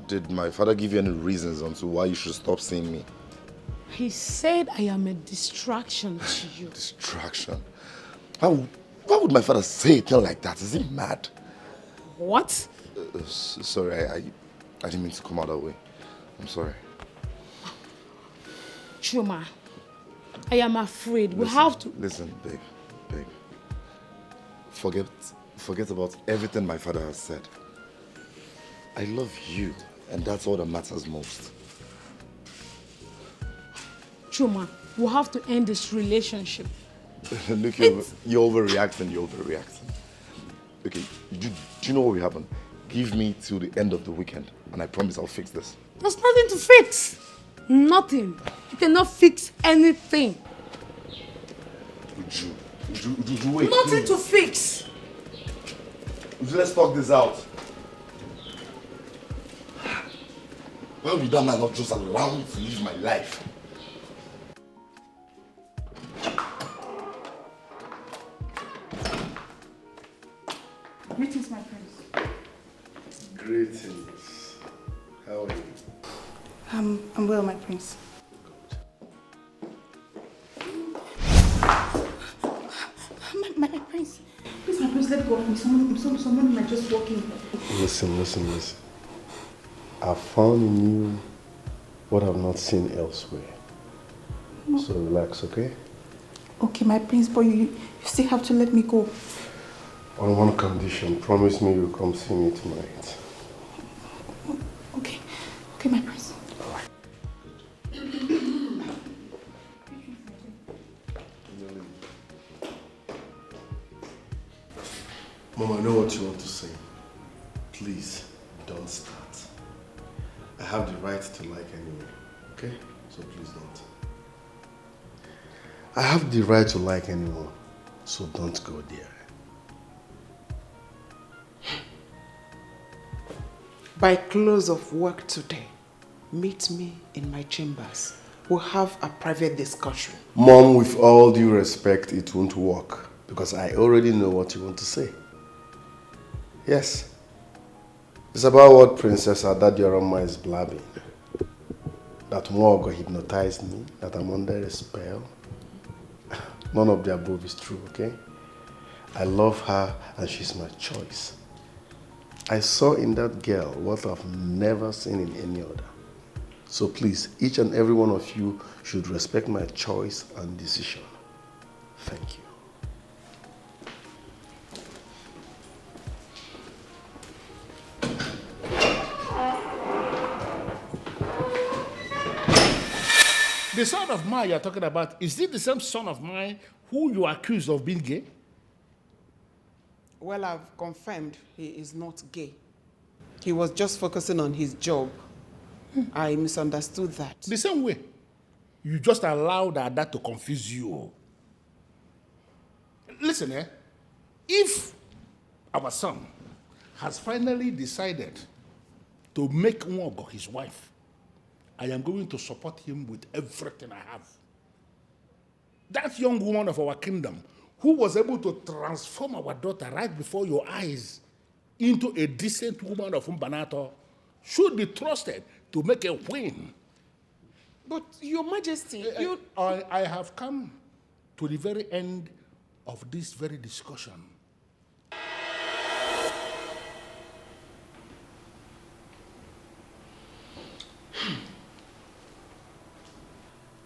Did my father give you any reasons on to why you should stop seeing me? He said I am a distraction to you. Distraction? Why would my father say a thing like that? Is he mad? What? Sorry, I didn't mean to come out that way. I'm sorry. Chuma, I am afraid we have to... Listen, babe. Forget about everything my father has said. I love you, and that's all that matters most. Chuma, we have to end this relationship. Look, you're overreacting. Okay, do you know what will happen? Give me till the end of the weekend, and I promise I'll fix this. There's nothing to fix. Nothing. You cannot fix anything. Uju, wait. Nothing to fix. Uju, let's talk this out. Why would that man not just allow me to live my life? Greetings, my friends. Greetings. How are you? I'm well, my prince. My prince. Please, my prince, let go of me. Someone might just walk in. Listen. I found in you what I've not seen elsewhere. No. So relax, okay? Okay, my prince, but you still have to let me go. On one condition, promise me you'll come see me tonight. Okay, my prince. All right. Mom, I know what you want to say. Please, don't start. I have the right to like anyone, okay? So please don't. I have the right to like anyone, so don't go there. By close of work today, meet me in my chambers. We'll have a private discussion. Mom, with all due respect, it won't work because I already know what you want to say. Yes. It's about what Princess Adadiorama is blabbing. That Mwogo hypnotized me, that I'm under a spell. None of the above is true, okay? I love her and she's my choice. I saw in that girl what I've never seen in any other. So please, each and every one of you should respect my choice and decision. Thank you. The son of mine you're talking about, is it the same son of mine who you accused of being gay? Well, I've confirmed he is not gay. He was just focusing on his job. I misunderstood that. The same way. You just allowed that to confuse you. Listen, if our son has finally decided to make Nwogo his wife, I am going to support him with everything I have. That young woman of our kingdom who was able to transform our daughter right before your eyes into a decent woman of Mbanato, should be trusted to make a queen. But Your Majesty, you... I have come to the very end of this very discussion.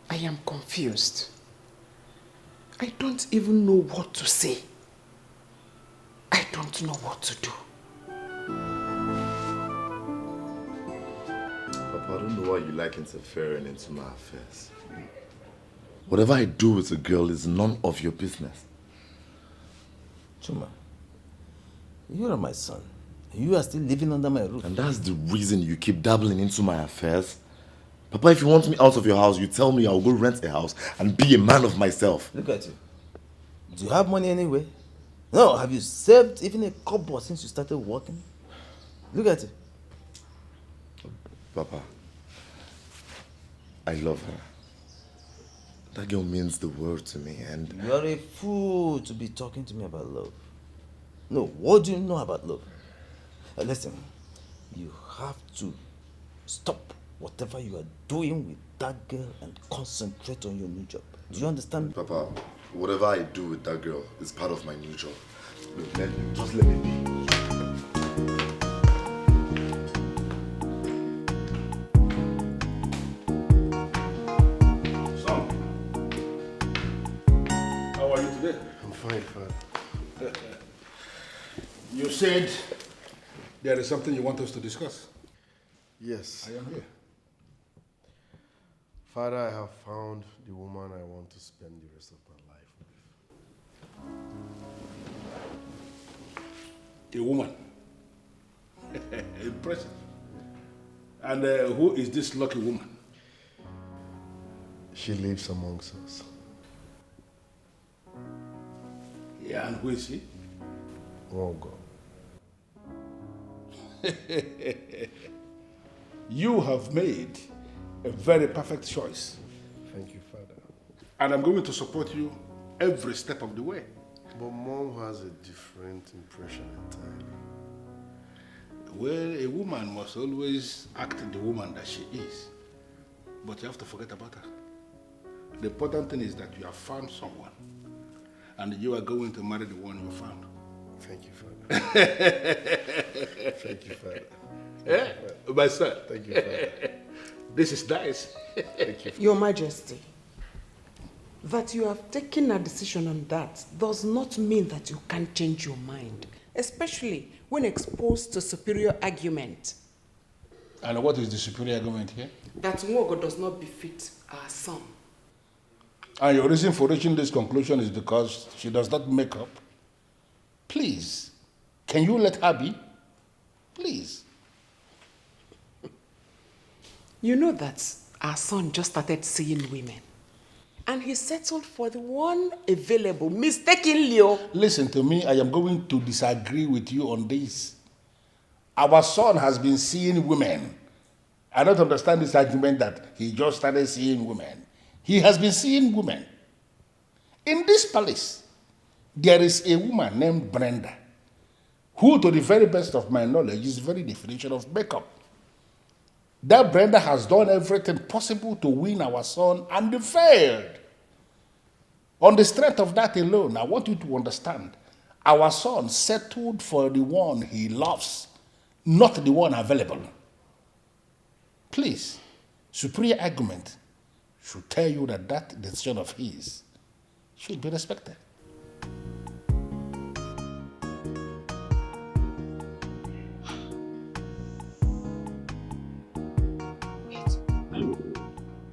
I am confused. I don't even know what to say. I don't know what to do. Papa, I don't know why you like interfering into my affairs. Whatever I do with a girl is none of your business. Chuma, you are my son. You are still living under my roof. And that's the reason you keep dabbling into my affairs? Papa, if you want me out of your house, you tell me I'll go rent a house and be a man of myself. Look at you. Do you have money anyway? No, have you saved even a kobo since you started working? Look at you. Papa, I love her. That girl means the world to me, and... You are a fool to be talking to me about love. No, what do you know about love? Listen, you have to stop whatever you are doing with that girl and concentrate on your new job. Do you understand? Papa, whatever I do with that girl is part of my new job. Look, just let me be. Fine, Father. You said there is something you want us to discuss. Yes. I am here. Father, I have found the woman I want to spend the rest of my life with. A woman. Impressive. And who is this lucky woman? She lives amongst us. Yeah, and who is she? Oh, God. You have made a very perfect choice. Thank you, Father. And I'm going to support you every step of the way. But Mom has a different impression entirely. Well, a woman must always act the woman that she is. But you have to forget about her. The important thing is that you have found someone. And you are going to marry the one you found. Thank you, Father. Thank you, Father. Yeah, my son. Thank you, Father. This is nice. Thank you. Your Majesty, that you have taken a decision on that does not mean that you can't change your mind, especially when exposed to superior argument. And what is the superior argument here? That Nwogo does not befit our son. And your reason for reaching this conclusion is because she does not make up? Please, can you let her be? Please. You know that our son just started seeing women. And he settled for the one available, mistakenly. Listen to me, I am going to disagree with you on this. Our son has been seeing women. I don't understand this argument that he just started seeing women. He has been seeing women. In this palace, there is a woman named Brenda, who, to the very best of my knowledge, is the very definition of makeup. That Brenda has done everything possible to win our son and failed. On the strength of that alone, I want you to understand, our son settled for the one he loves, not the one available. Please, superior argument should tell you that that decision of his should be respected.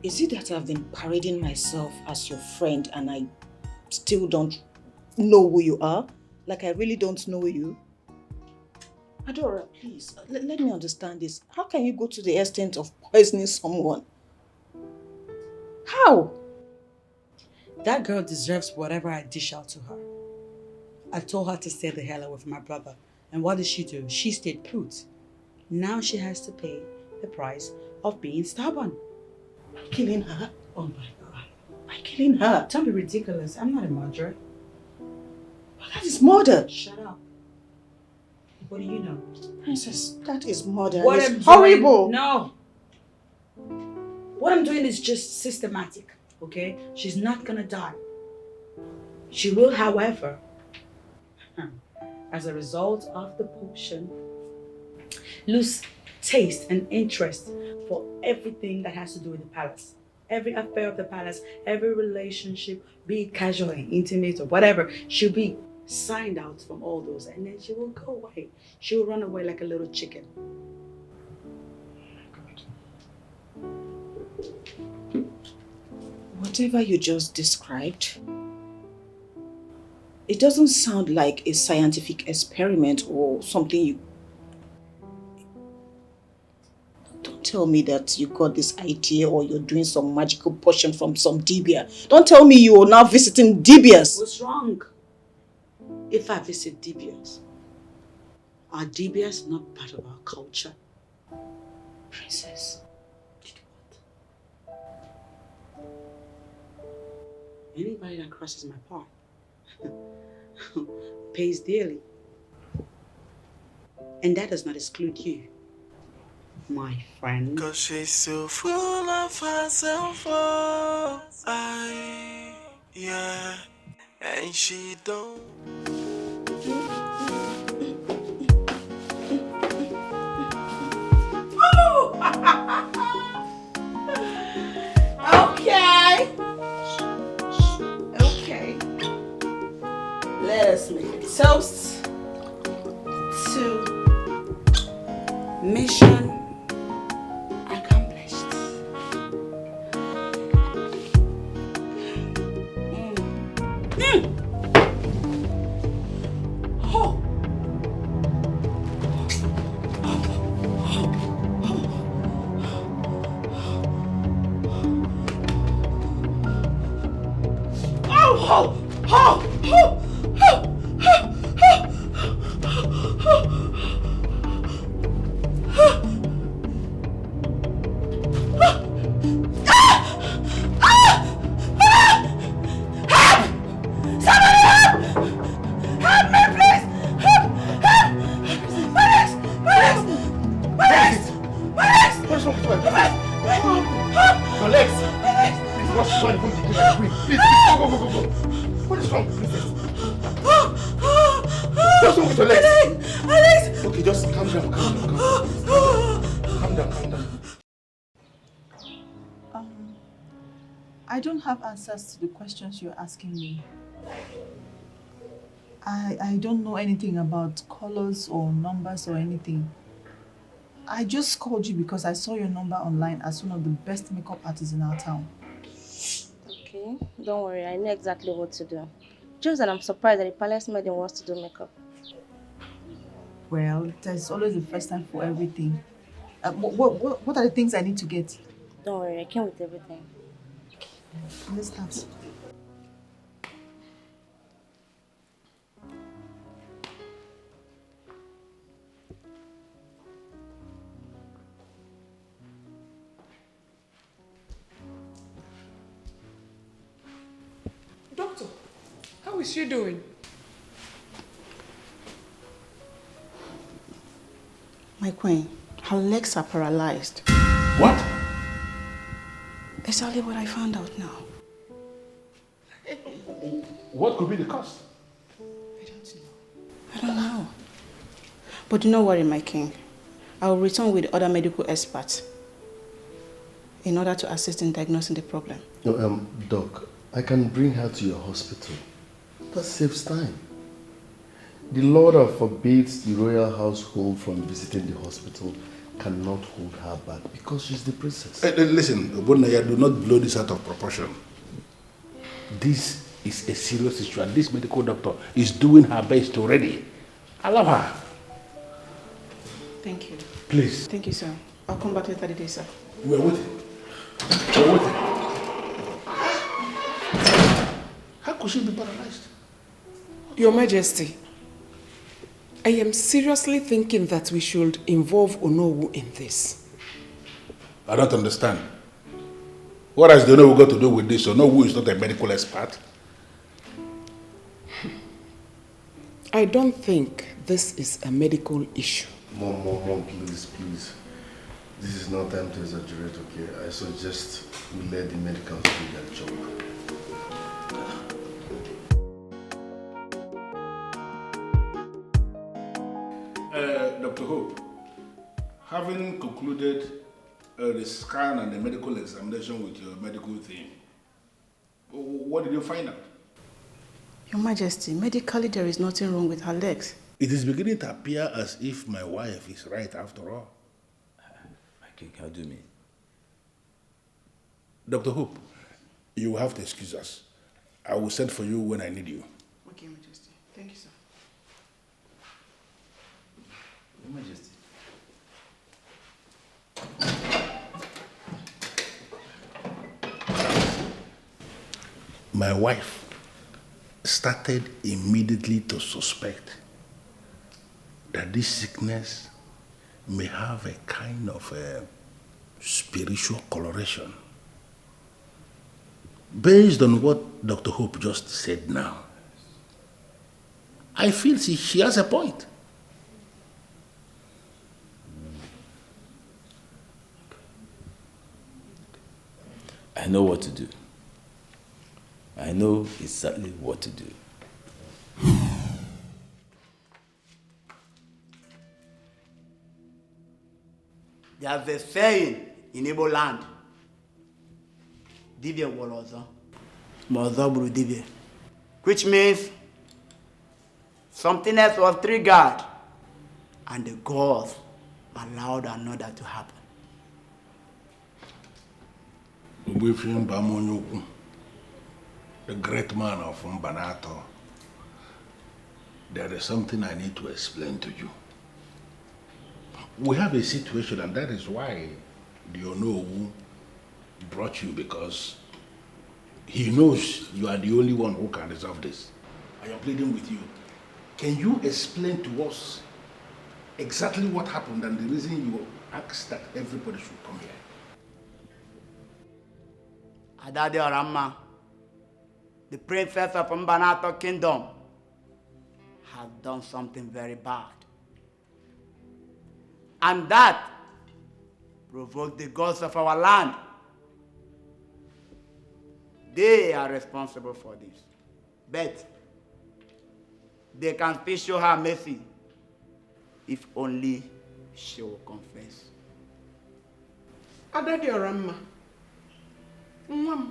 Is it that I've been parading myself as your friend and I still don't know who you are? Like I really don't know you? Adora, please, let me understand this. How can you go to the extent of poisoning someone? How? That girl deserves whatever I dish out to her. I told her to stay the hell away from my brother. And what did she do? She stayed put. Now she has to pay the price of being stubborn. Killing her? Oh my God. By killing her? Don't be ridiculous. I'm not a murderer. That is murder. Shut up. What do you know? Princess, that is murder. What It's I'm horrible. Doing, no. What I'm doing is just systematic, okay? She's not gonna die. She will, however, as a result of the potion, lose taste and interest for everything that has to do with the palace. Every affair of the palace, every relationship, be it casual and intimate or whatever, she'll be signed out from all those, and then she will go away. She will run away like a little chicken. Whatever you just described, it doesn't sound like a scientific experiment or something you... Don't tell me that you got this idea or you're doing some magical potion from some dibia. Don't tell me you are now visiting dibias. What's wrong if I visit dibias? Are dibias not part of our culture? Princess. Anybody that crosses my path pays dearly. And that does not exclude you, my friend. 'Cause she's so full of herself, oh, yeah, and she don't. Okay. Okay. Let us make a toast to mission accomplished. Oh. I don't have answers to the questions you're asking me. I don't know anything about colors or numbers or anything. I just called you because I saw your number online as one of the best makeup artists in our town. Okay, don't worry, I know exactly what to do. Just that I'm surprised that the palace maiden wants to do makeup. Well, there's always a first time for everything. What are the things I need to get? Don't worry, I came with everything. Let's start. Doctor, how is she doing? My queen, her legs are paralyzed. What? Exactly what I found out now. What could be the cause? I don't know. But do not worry, my king. I will return with other medical experts in order to assist in diagnosing the problem. No, Doc, I can bring her to your hospital. That saves time. The law that forbids the royal household from visiting the hospital cannot hold her back because she's the princess. Listen, Obonaya, do not blow this out of proportion. This is a serious issue and this medical doctor is doing her best already. Allow her. Thank you. Please. Thank you, sir. I'll come back later today, sir. We're waiting. We're waiting. How could she be paralyzed? Your Majesty, I am seriously thinking that we should involve Onowu in this. I don't understand. What has the Onowu got to do with this? Onowu is not a medical expert. No, Doc, I can bring her to your hospital. That saves time. The law that forbids the royal household from visiting the hospital cannot hold her back because she's the princess. Thank you. Please. Thank you, sir. I'll come back later today, sir. We're waiting. I don't think this is a medical issue. Mom, please. This is not time to exaggerate, okay? I suggest we let the medicals do their job. Dr. Hope, having concluded the scan and the medical examination with your medical team, what did you find out? Your Majesty, medically there is nothing wrong with her legs. It is beginning to appear as if my wife is right after all. My king, how do you mean? Dr. Hope, you will have to excuse us. I will send for you when I need you. Okay, Majesty. Thank you, sir. Your Majesty. My wife started immediately to suspect that this sickness may have a kind of a spiritual coloration. Based on what Dr. Hope just said now, I feel she has a point. I know what to do. I know exactly what to do. There's a saying in Igbo land. Dibia wolozo. Mozo buru dibia. Which means something else was triggered and the gods allowed another to happen. The great man of Mbanato, there is something I need to explain to you. We have a situation, and that is why the Onowu brought you, because he knows you are the only one who can resolve this. I am pleading with you. Can you explain to us exactly what happened and the reason you asked that everybody should come here? Adade Orama, the princess of Mbanato Kingdom, has done something very bad. And that provoked the gods of our land. They are responsible for this. But they can still show her mercy if only she will confess. Adade Orama, Mwam,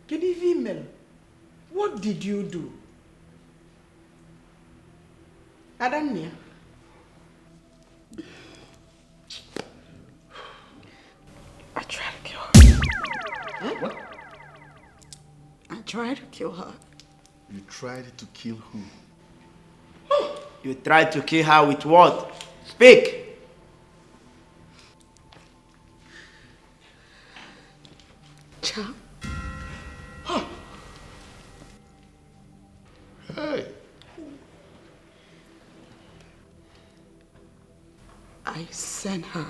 Kedi female, what did you do? Adania. I tried to kill her. Huh? What? I tried to kill her. You tried to kill who? You tried to kill her with what? Speak! Cha. Hey. I sent her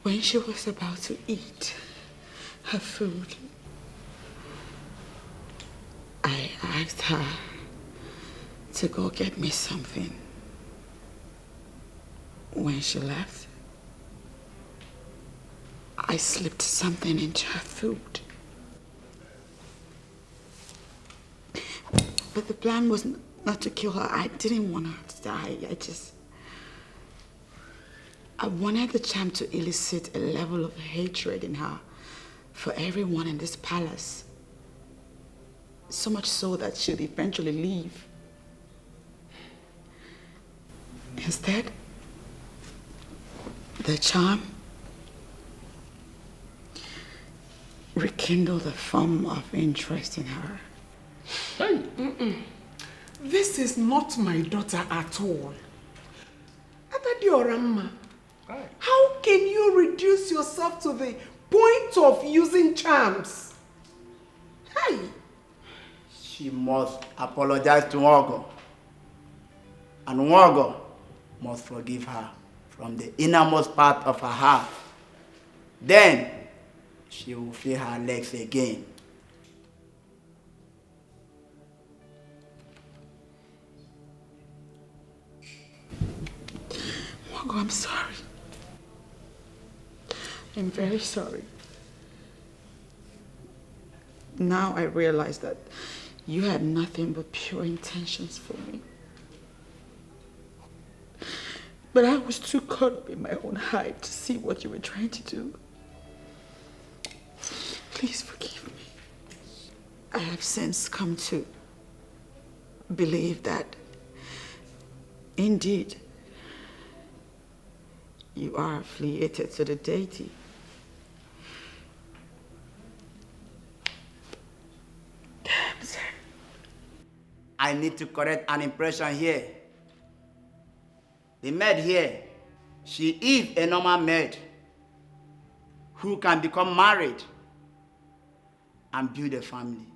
when she was about to eat her food. I asked her to go get me something. When she left, I slipped something into her food. But the plan was not to kill her. I didn't want her to die. I wanted the charm to elicit a level of hatred in her for everyone in this palace. So much so that she'd eventually leave. Instead, the charm rekindled a form of interest in her. Hey. This is not my daughter at all. Adade Orama, how can you reduce yourself to the point of using charms? Hey. She must apologize to Nwogo. And Nwogo must forgive her from the innermost part of her heart. Then she will feel her legs again. I'm sorry. I'm very sorry. Now I realize that you had nothing but pure intentions for me. But I was too caught up in my own hype to see what you were trying to do. Please forgive me. I have since come to believe that, indeed, you are affiliated to the deity. Damn, sir. I need to correct an impression here. The maid here, she is a normal maid who can become married and build a family.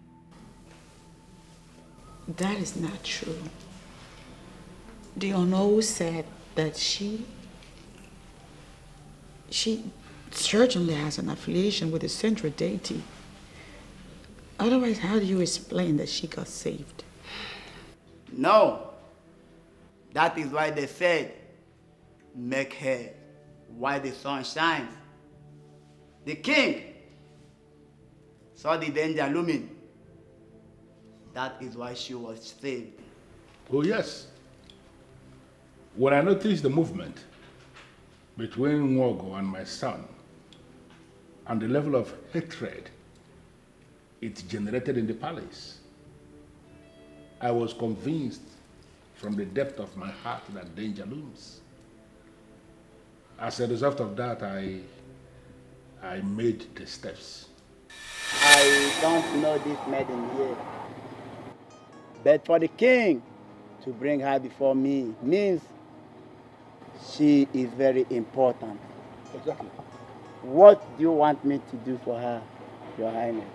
That is not true. The Ono said that she certainly has an affiliation with the central deity. Otherwise, how do you explain that she got saved? No. That is why they said, make hay while the sun shines. The king saw the danger looming. That is why she was saved. Oh, yes. When I noticed the movement between Nwogo and my son, and the level of hatred it generated in the palace, I was convinced from the depth of my heart that danger looms. As a result of that, I made the steps. I don't know this maiden here, but for the king to bring her before me means she is very important. Exactly. What do you want me to do for her, Your Highness?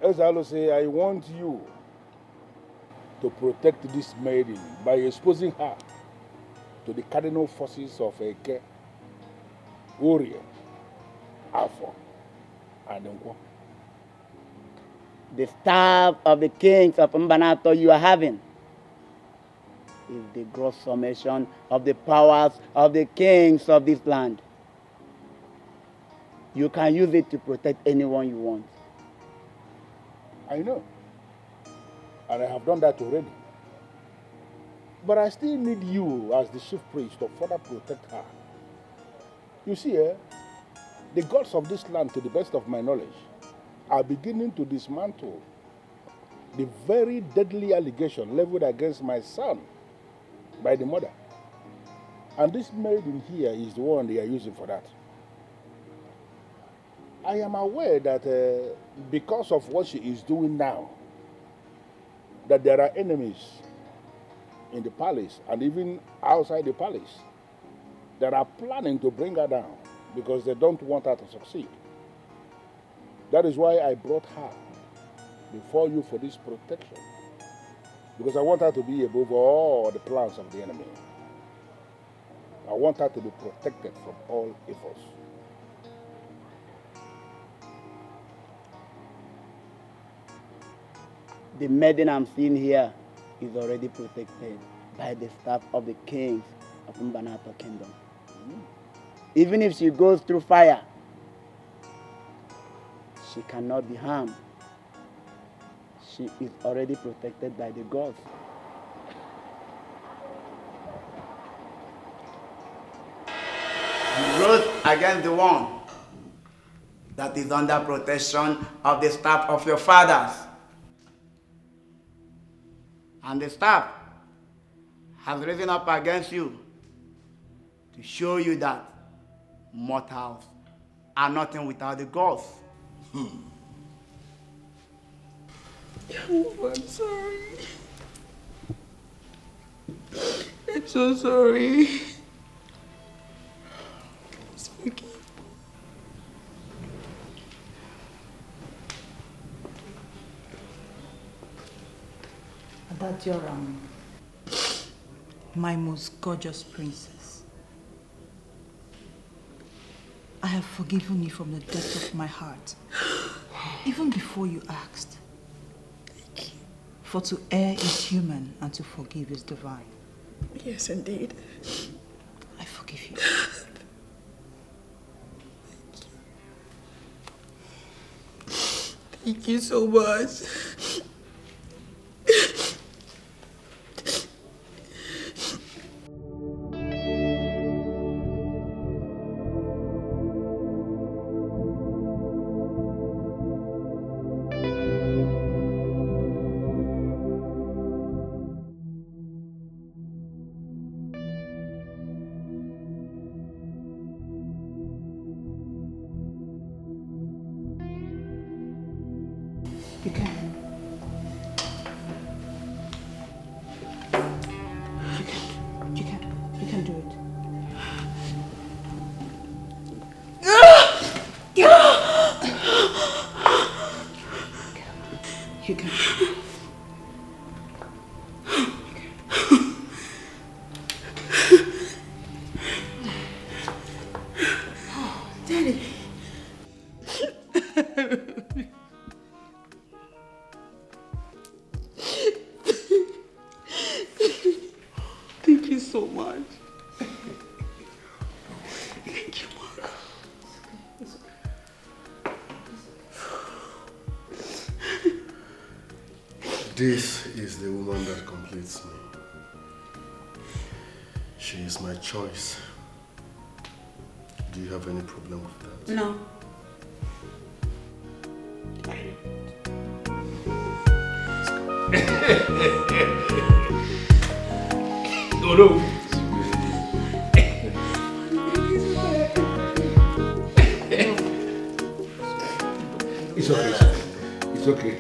As I will say, I want you to protect this maiden by exposing her to the cardinal forces of Eke, Orie, Afo, and Nkwo. The staff of the kings of Mbanato you are having is the gross summation of the powers of the kings of this land. You can use it to protect anyone you want. I know. And I have done that already. But I still need you as the chief priest to further protect her. You see, the gods of this land, to the best of my knowledge, are beginning to dismantle the very deadly allegation leveled against my son by the mother. And this maid in here is the one they are using for that. I am aware that because of what she is doing now, that there are enemies in the palace and even outside the palace that are planning to bring her down because they don't want her to succeed. That is why I brought her before you for this protection, because I want her to be above all the plans of the enemy. I want her to be protected from all evils. The maiden I'm seeing here is already protected by the staff of the kings of Mbanato Kingdom. Even if she goes through fire, she cannot be harmed. She is already protected by the gods. You rose against the one that is under protection of the staff of your fathers. And the staff has risen up against you to show you that mortals are nothing without the gods. Oh, I'm sorry. I'm so sorry. Please forgive me. Adadioram, my most gorgeous princess, I have forgiven you from the depth of my heart, even before you asked. For to err is human and to forgive is divine. Yes, indeed. Thank you so much. You can. You can do it. You can. Daddy. Thank you so much. Thank you, Mom. This is the woman that completes me. She is my choice. Do you have any problem with that? No. Oh no. It's okay. It's okay.